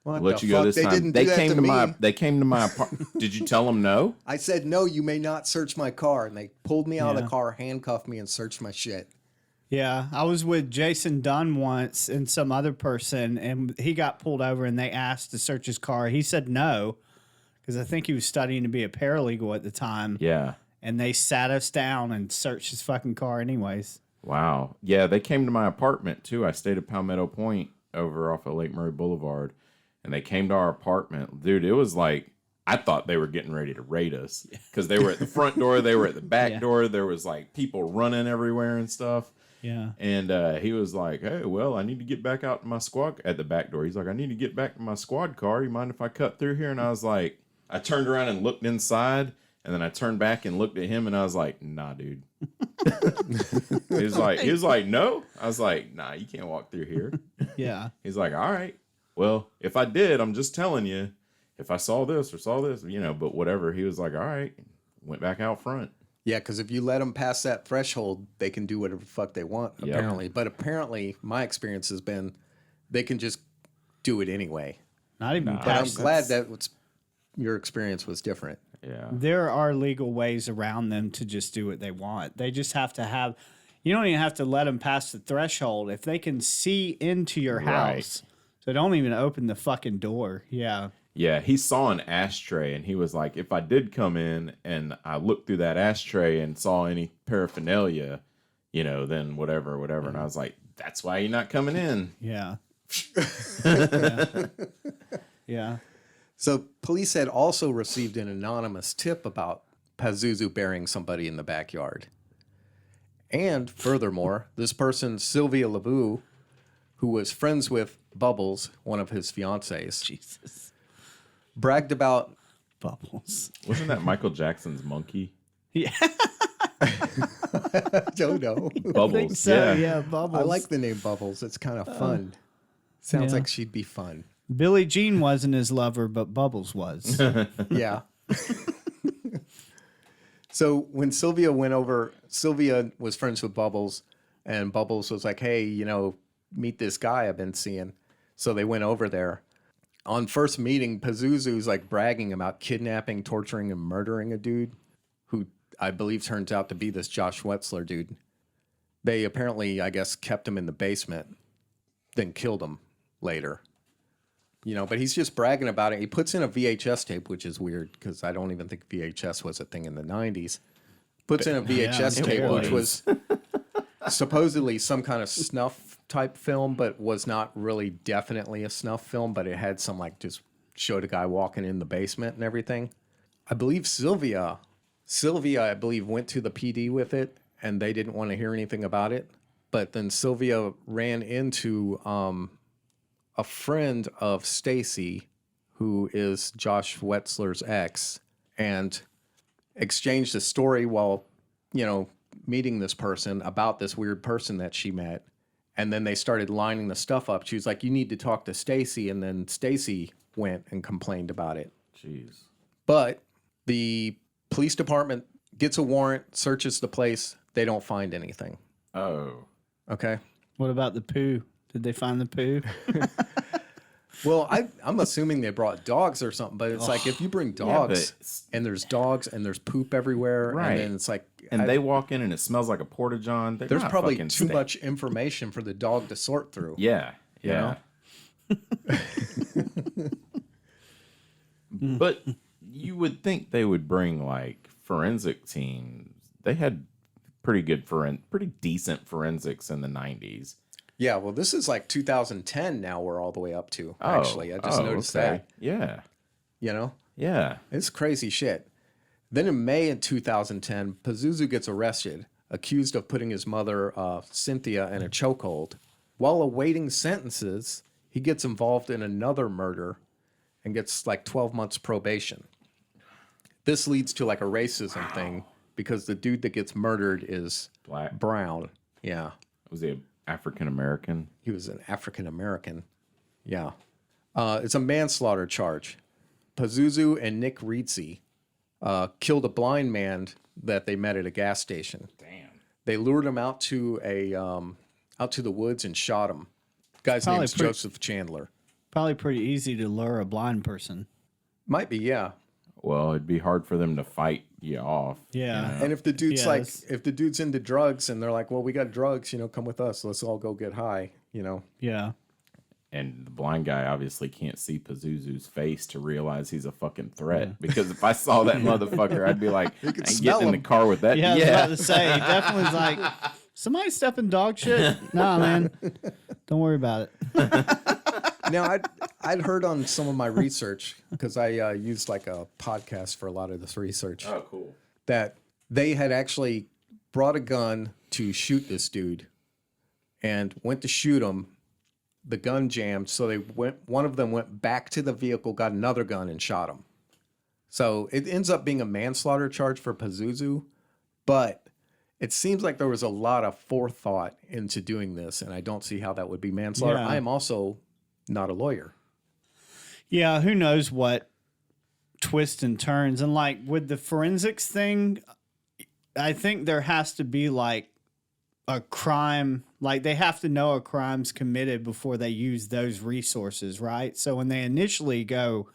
What we'll let the you go fuck? this They time. didn't do that came to my me. they came to my apartment. Did you tell them no? I said, no, you may not search my car. And they pulled me out of Yeah. the car, handcuffed me, and searched my shit. Yeah, I was with Jason Dunn once and some other person, and he got pulled over and they asked to search his car. He said no, because I think he was studying to be a paralegal at the time. Yeah. And they sat us down and searched his fucking car anyways. Wow. Yeah, they came to my apartment too. I stayed at Palmetto Point over off of Lake Murray Boulevard, and they came to our apartment. Dude, it was like I thought they were getting ready to raid us because they were at the front door, they were at the back door. There was like people running everywhere and stuff. Yeah. And he was like, hey, well, I need to get back out to my squad at the back door. He's like, I need to get back to my squad car. You mind if I cut through here? And I was like, I turned around and looked inside, and then I turned back and looked at him, and I was like, nah, dude. he was like, no. I was like, nah, you can't walk through here. Yeah. He's like, all right. Well, if I did, I'm just telling you, if I saw this, but whatever. He was like, all right. Went back out front. Yeah, because if you let them pass that threshold, they can do whatever the fuck they want, Yep. apparently. But apparently, my experience has been they can just do it anyway. Not even But I'm past. glad that your experience was different. Yeah. There are legal ways around them to just do what they want. They just have to have, you don't even have to let them pass the threshold. If they can see into your Right. house, so don't even open the fucking door. Yeah. Yeah, he saw an ashtray, and he was like, if I did come in and I looked through that ashtray and saw any paraphernalia, then whatever. And I was like, that's why you're not coming in. Yeah. Yeah. Yeah. So police had also received an anonymous tip about Pazuzu burying somebody in the backyard. And furthermore, this person, Sylvia LeBou, who was friends with Bubbles, one of his fiancées, Jesus. bragged about Bubbles. Wasn't that Michael Jackson's monkey? Yeah. Jojo. Bubbles. So, yeah, Bubbles. I like the name Bubbles. It's kind of fun. Sounds yeah. like she'd be fun. Billie Jean wasn't his lover, but Bubbles was. Yeah. So when Sylvia went over, Sylvia was friends with Bubbles, and Bubbles was like, hey, meet this guy I've been seeing. So they went over there. On first meeting, Pazuzu's like bragging about kidnapping, torturing, and murdering a dude who I believe turns out to be this Josh Wetzler dude. They apparently, I guess, kept him in the basement, then killed him later. But he's just bragging about it. He puts in a VHS tape, which is weird because I don't even think VHS was a thing in the 90s. Puts in a VHS it tape, which was. was supposedly some kind of snuff type film, but was not really definitely a snuff film, but it had some just showed a guy walking in the basement and everything. I believe Sylvia, I believe, went to the PD with it and they didn't want to hear anything about it. But then Sylvia ran into a friend of Stacy, who is Josh Wetzler's ex, and exchanged a story while, meeting this person about this weird person that she met. And then they started lining the stuff up. She was like, you need to talk to Stacy. And then Stacy went and complained about it. Jeez. But the police department gets a warrant, searches the place. They don't find anything. Oh. Okay. What about the poo? Did they find the poo? Well, I'm assuming they brought dogs or something, but it's like if you bring dogs and there's dogs and there's poop everywhere, Right. and then it's like, And they walk in and it smells like a porta-john. They're there's not probably fucking too sta- much information for the dog to sort through. Yeah. You know? But you would think they would bring forensic teams. They had pretty decent forensics in the 90s. Yeah, well, this is like 2010 now we're all the way up to, actually. I just noticed that. Yeah. Yeah. It's crazy shit. Then in May of 2010, Pazuzu gets arrested, accused of putting his mother, Cynthia, in a chokehold. While awaiting sentences, he gets involved in another murder and gets 12 months probation. This leads to a racism thing because the dude that gets murdered is Black. brown. Yeah. Was he African American? He was an African American. Yeah. It's a manslaughter charge. Pazuzu and Nick Rizzi killed a blind man that they met at a gas station. Damn. They lured him out to the woods and shot him. Guy's Probably name's pretty- Joseph Chandler. Probably pretty easy to lure a blind person. Might be, yeah. Well, it'd be hard for them to fight you off. Yeah. And if the dude's Yes. if the dude's into drugs and they're like, well, we got drugs, come with us. Let's all go get high, Yeah. And the blind guy obviously can't see Pazuzu's face to realize he's a fucking threat. Because if I saw that motherfucker, I'd be like, I ain't smell getting in the him. car with that. Yeah, I was about to say, he definitely was like, somebody stepping dog shit? Nah, man. Don't worry about it. Now, I'd heard on some of my research, because I used like a podcast for a lot of this research, Oh, cool. that they had actually brought a gun to shoot this dude and went to shoot him. The gun jammed, so one of them went back to the vehicle, got another gun, and shot him. So it ends up being a manslaughter charge for Pazuzu, but it seems like there was a lot of forethought into doing this, and I don't see how that would be manslaughter. Yeah. I am also not a lawyer. Yeah, who knows what twists and turns. And like with the forensics thing, I think there has to be like a crime, like they have to know a crime's committed before they use those resources, right? So when they initially go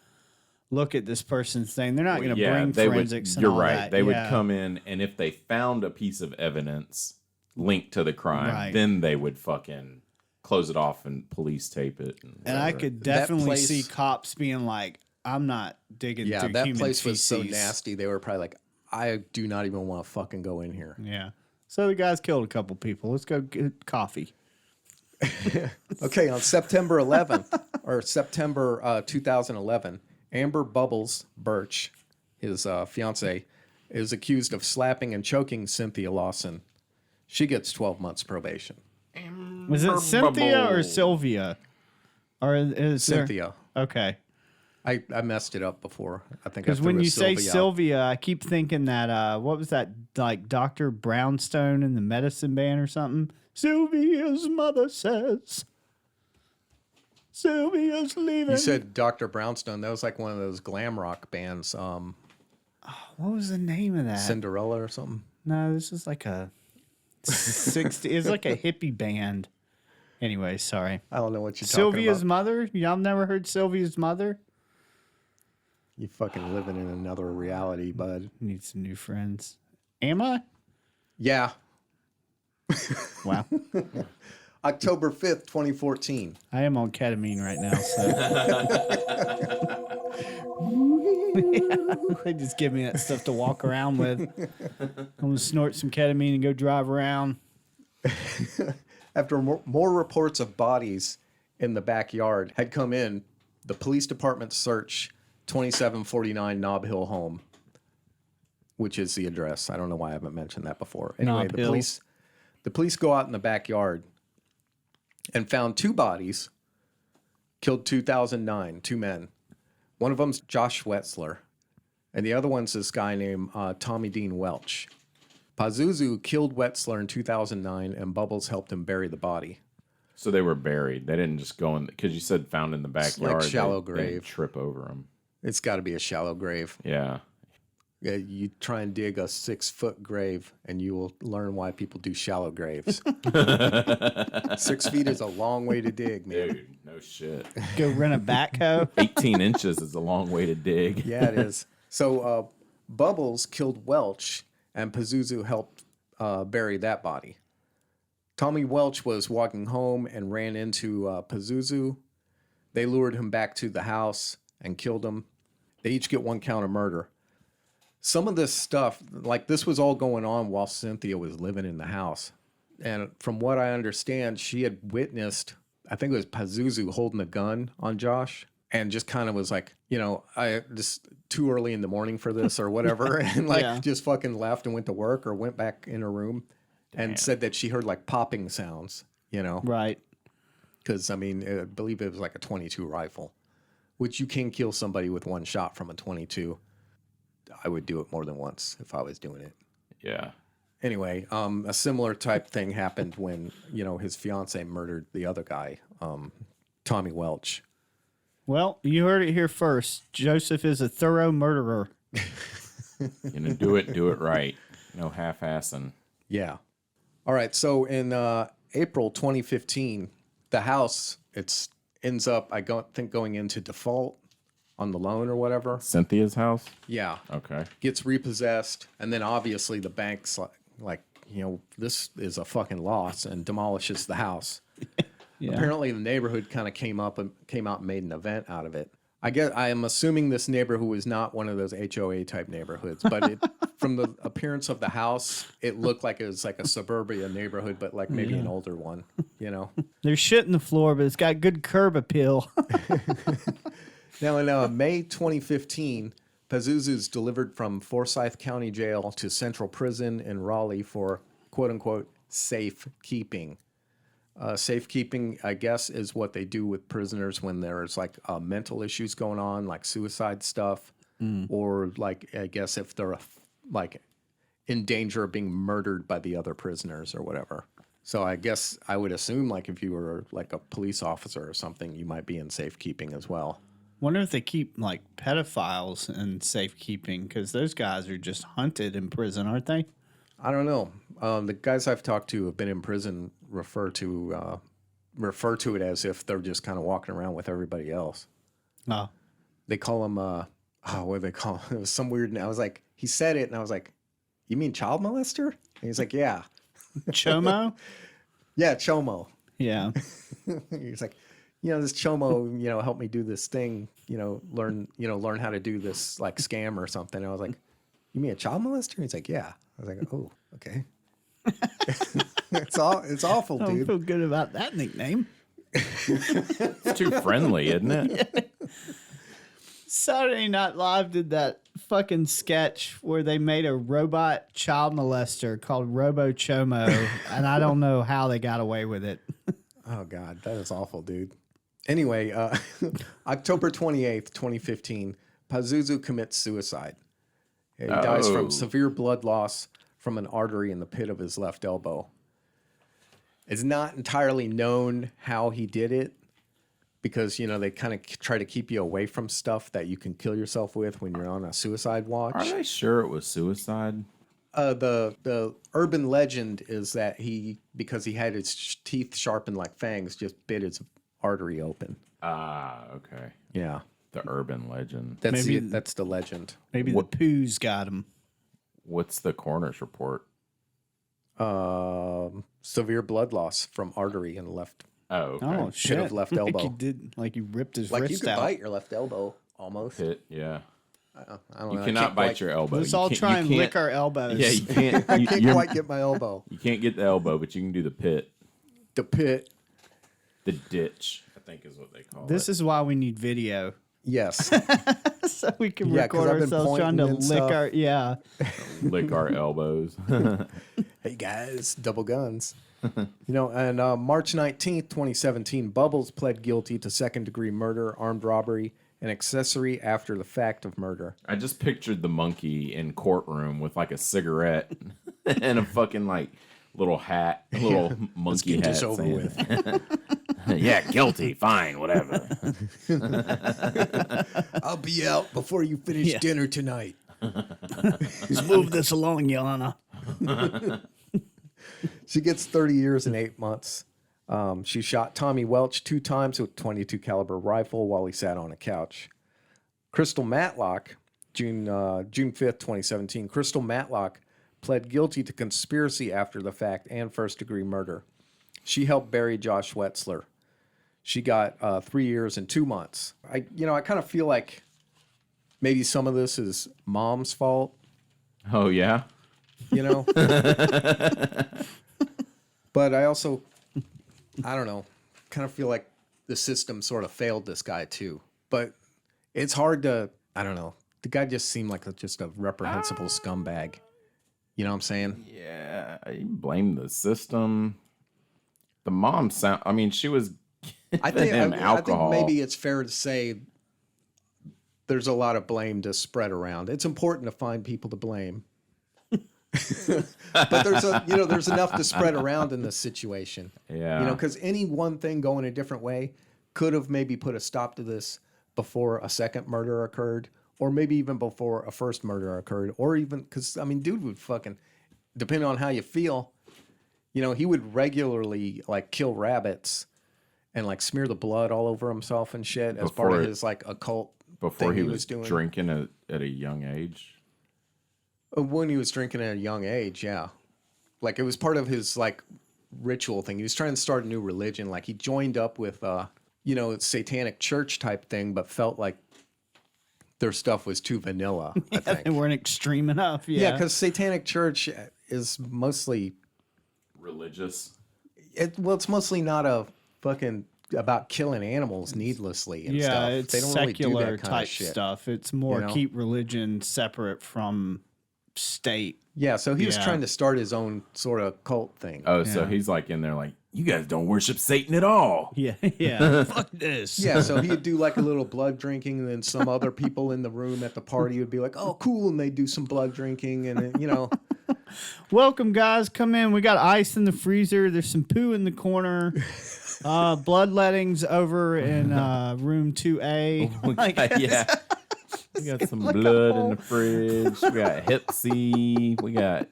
look at this person's thing, they're not going to bring forensics and You're all right. that. They would Yeah. come in, and if they found a piece of evidence linked to the crime, Right. then they would fucking close it off and police tape it. And I whatever. could That definitely place- see cops being like, I'm not digging Yeah, through that human place was so feces. nasty. They were probably like, I do not even want to fucking go in here. Yeah. So the guy's killed a couple people. Let's go get coffee. Okay, on September 11th, or September 2011, Amber Bubbles Birch, his fiance, is accused of slapping and choking Cynthia Lawson. She gets 12 months probation. Was it Cynthia or Bubble. Sylvia? Or is Cynthia. There... Okay. I messed it up before. I think Because when you say Sylvia. Sylvia, I keep thinking that, what was that, like Dr. Brownstone in the medicine band or something? Sylvia's mother says, Sylvia's leaving. You said Dr. Brownstone. That was like one of those glam rock bands, What was the name of that? Cinderella or something. No, this is like a 60, it's like a hippie band. Anyway, sorry. I don't know what you're Sylvia's talking mother? Y'all never heard Sylvia's mother? about. You fucking living in another reality, bud. Need some new friends. Am I? Yeah. Wow. October 5th, 2014. I am on ketamine right now, so. They just give me that stuff to walk around with. I'm going to snort some ketamine and go drive around. After more reports of bodies in the backyard had come in, the police department searched 2749 Nob Hill home, which is the address. I don't know why I haven't mentioned that before. Anyway, Nob the Hill. police go out in the backyard and found two bodies, killed 2009, two men. One of them's Josh Wetzler, and the other one's this guy named Tommy Dean Welch. Pazuzu killed Wetzler in 2009, and Bubbles helped him bury the body. So they were buried. They didn't just go in, because you said found in the backyard. shallow They didn't grave. trip over them. It's got to be a shallow grave. Yeah. Yeah, you try and dig a 6-foot grave, and you will learn why people do shallow graves. 6 feet is a long way to dig, man. Dude, no shit. Go rent a backhoe. 18 inches is a long way to dig. Yeah, it is. So Bubbles killed Welch, and Pazuzu helped bury that body. Tommy Welch was walking home and ran into Pazuzu. They lured him back to the house and killed him. They each get 1 count of murder. Some of this stuff, like this was all going on while Cynthia was living in the house. And from what I understand, she had witnessed, I think it was Pazuzu holding a gun on Josh and just kind of was like, I just too early in the morning for this or whatever. And Yeah. just fucking left and went to work or went back in her room and said that she heard like popping sounds, Right. because I believe it was like a 22 rifle, which you can kill somebody with 1 shot from a 22. I would do it more than once if I was doing it. Yeah. Anyway, a similar type thing happened when, his fiance murdered the other guy, Tommy Welch. Well, you heard it here first. Joseph is a thorough murderer. Do it right. No half-assing. Yeah. All right. So in April 2015, the house, it's ends up, think going into default on the loan or whatever. Cynthia's house? Yeah. Okay. Gets repossessed. And then obviously the bank's like, this is a fucking loss, and demolishes the house. Yeah. Apparently the neighborhood kind of came out and made an event out of it. I am assuming this neighborhood was not one of those HOA type neighborhoods, but from the appearance of the house, it looked like it was like a suburbia neighborhood, but like maybe an older one, There's shit in the floor, but it's got good curb appeal. Now, in May 2015, Pazuzu is delivered from Forsyth County Jail to Central Prison in Raleigh for quote-unquote safekeeping. Safekeeping, I guess, is what they do with prisoners when there's like mental issues going on, like suicide stuff, or like, I guess, if they're like in danger of being murdered by the other prisoners or whatever. So I guess I would assume like if you were like a police officer or something, you might be in safekeeping as well. Wonder if they keep like pedophiles in safekeeping, because those guys are just hunted in prison, aren't they? I don't know. The guys I've talked to have been in prison refer to it as if they're just kind of walking around with everybody else. Oh, They call them what do they call it? It was some weird. I was like, he said it, and I was like, "You mean child molester?" And he's like, "Yeah, Chomo. yeah, chomo." Yeah. He's like, this chomo, helped me do this thing, learn how to do this like scam or something. And I was like, "You mean a child molester?" He's like, "Yeah." I was like, "Oh, okay." It's awful, I don't dude. feel good about that nickname. It's too friendly, isn't it? Saturday Night Live did that fucking sketch where they made a robot child molester called Robo Chomo, and I don't know how they got away with it. Oh God, that is awful, dude. Anyway, October 28th, 2015, Pazuzu commits suicide. He dies from severe blood loss from an artery in the pit of his left elbow. It's not entirely known how he did it, because, they kind of try to keep you away from stuff that you can kill yourself with when you're on a suicide watch. Are they sure it was suicide? The urban legend is that because he had his teeth sharpened like fangs, just bit his artery open. Ah, okay. Yeah. The urban legend. That's the legend. Maybe the poos got him. What's the coroner's report? Severe blood loss from artery in the left. Oh, okay. Oh, shit. of left elbow. Like you ripped his Like you wrist could out. bite your left elbow almost. Pit, yeah. I don't You know. cannot bite your elbow. Let's You all can't- try you and can't- lick our elbows. Yeah, you can't. I can't quite get my elbow. You can't get the elbow, but you can do the pit. The pit. The ditch, I think is what they call This it. is why we need video. Yes. So we can 'cause record I've been ourselves trying to pointing and lick stuff. our. Yeah. Lick our elbows. Hey guys, double guns. And March 19th, 2017, Bubbles pled guilty to second-degree murder, armed robbery, and accessory after the fact of murder. I just pictured the monkey in courtroom with like a cigarette and a fucking like little hat, a little monkey get hat. this over saying, with. Yeah, guilty, fine, whatever. I'll be out before you finish Yeah. dinner tonight. Let's move this along, Yana. She gets 30 years and 8 months. She shot Tommy Welch 2 times with a .22 caliber rifle while he sat on a couch. Crystal Matlock, June 5th, 2017. Crystal Matlock pled guilty to conspiracy after the fact and first-degree murder. She helped bury Josh Wetzler. She got 3 years and 2 months. I kind of feel like maybe some of this is mom's fault. Oh yeah. But I also, I don't know, kind of feel like the system sort of failed this guy too. But it's hard to, I don't know. The guy just seemed like just a reprehensible scumbag. You know what I'm saying? Yeah, I blame the system. The mom sound. I mean, she was giving him alcohol. I think maybe it's fair to say there's a lot of blame to spread around. It's important to find people to blame. But there's enough to spread around in this situation. Yeah. Because any one thing going a different way could have maybe put a stop to this before a second murder occurred, or maybe even before a first murder occurred, or even because dude would fucking, depending on how you feel, he would regularly like kill rabbits and like smear the blood all over himself and shit as part of his like occult Before thing he was doing. drinking at a young age. When he was drinking at a young age, yeah. Like it was part of his like ritual thing. He was trying to start a new religion. Like he joined up with satanic church type thing, but felt like their stuff was too vanilla, I think. They weren't extreme enough. Yeah, because satanic church is mostly Religious. it's mostly not a fucking about killing animals needlessly and stuff. It's They don't really do secular that kind type of shit. stuff. It's more you know? keep religion separate from state. Yeah, so he was Yeah. trying to start his own sort of cult thing. Oh, so Yeah. he's like in there like, you guys don't worship Satan at all. Yeah, yeah. Fuck this. Yeah, so he'd do like a little blood drinking, and then some other people in the room at the party would be like, "Oh, cool," and they'd do some blood drinking, and then, Welcome, guys. Come in. We got ice in the freezer. There's some poo in the corner. Bloodlettings over in room 2A. Yeah. We got some like a blood in whole- the fridge. We got Hep C. We got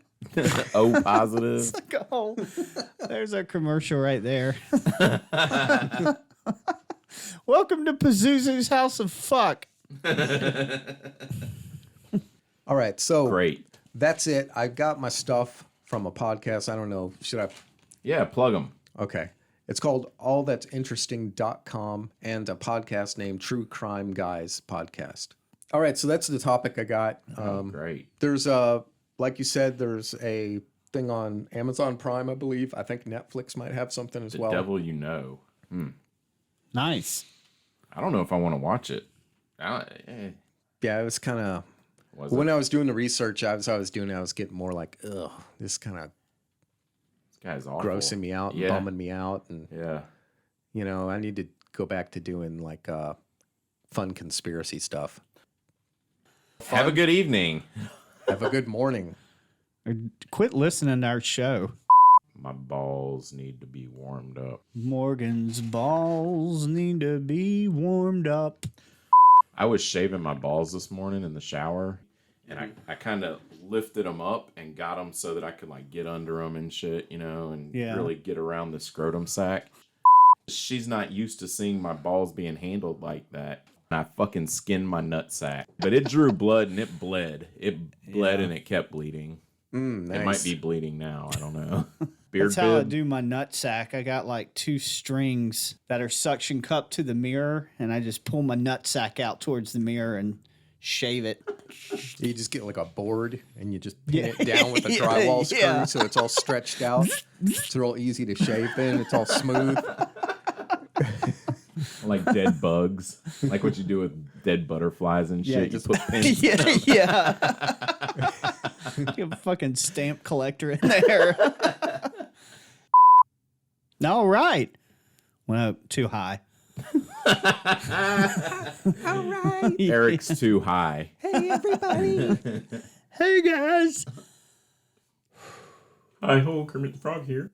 O positive. There's our commercial right there. Welcome to Pazuzu's House of Fuck. all right, so Great. that's it. I got my stuff from a podcast. I don't know. Should I? Yeah, plug them. Okay. It's called allthat'sinteresting.com and a podcast named True Crime Guys Podcast. All right, so that's the topic I got. Great. There's like you said, there's a thing on Amazon Prime, I believe. I think Netflix might have something as The well. devil you know. Nice. I don't know if I want to watch it. Yeah, it was kind of when I was doing the research, I was getting more like, ugh, this kind of This guy's awful. grossing me out, and bumming me out, and Yeah. I need to go back to doing like fun conspiracy stuff. Have a good evening. Have a good morning. Or quit listening to our show. My balls need to be warmed up. Morgan's balls need to be warmed up. I was shaving my balls this morning in the shower, and I kind of lifted them up and got them so that I could like get under them and shit, and Yeah. really get around the scrotum sack. She's not used to seeing my balls being handled like that. I fucking skinned my nut sack, but it drew blood and it bled. It bled and it kept bleeding. Nice. It might be bleeding now. I don't know. Beard That's how I bib. do my nut sack. I got like 2 strings that are suction cupped to the mirror, and I just pull my nut sack out towards the mirter and shave it. You just get like a board and you just pin it down with a drywall screw Yeah. so it's all stretched out. It's real easy to shave in. It's all smooth. Like dead bugs. Like what you do with dead butterflies and shit. just- You put pins. Yeah. You have a fucking stamp collector in there. All right. Went up too high. All right. Eric's too high. Hey, everybody. Hey, guys. Hi ho, Kermit the Frog here.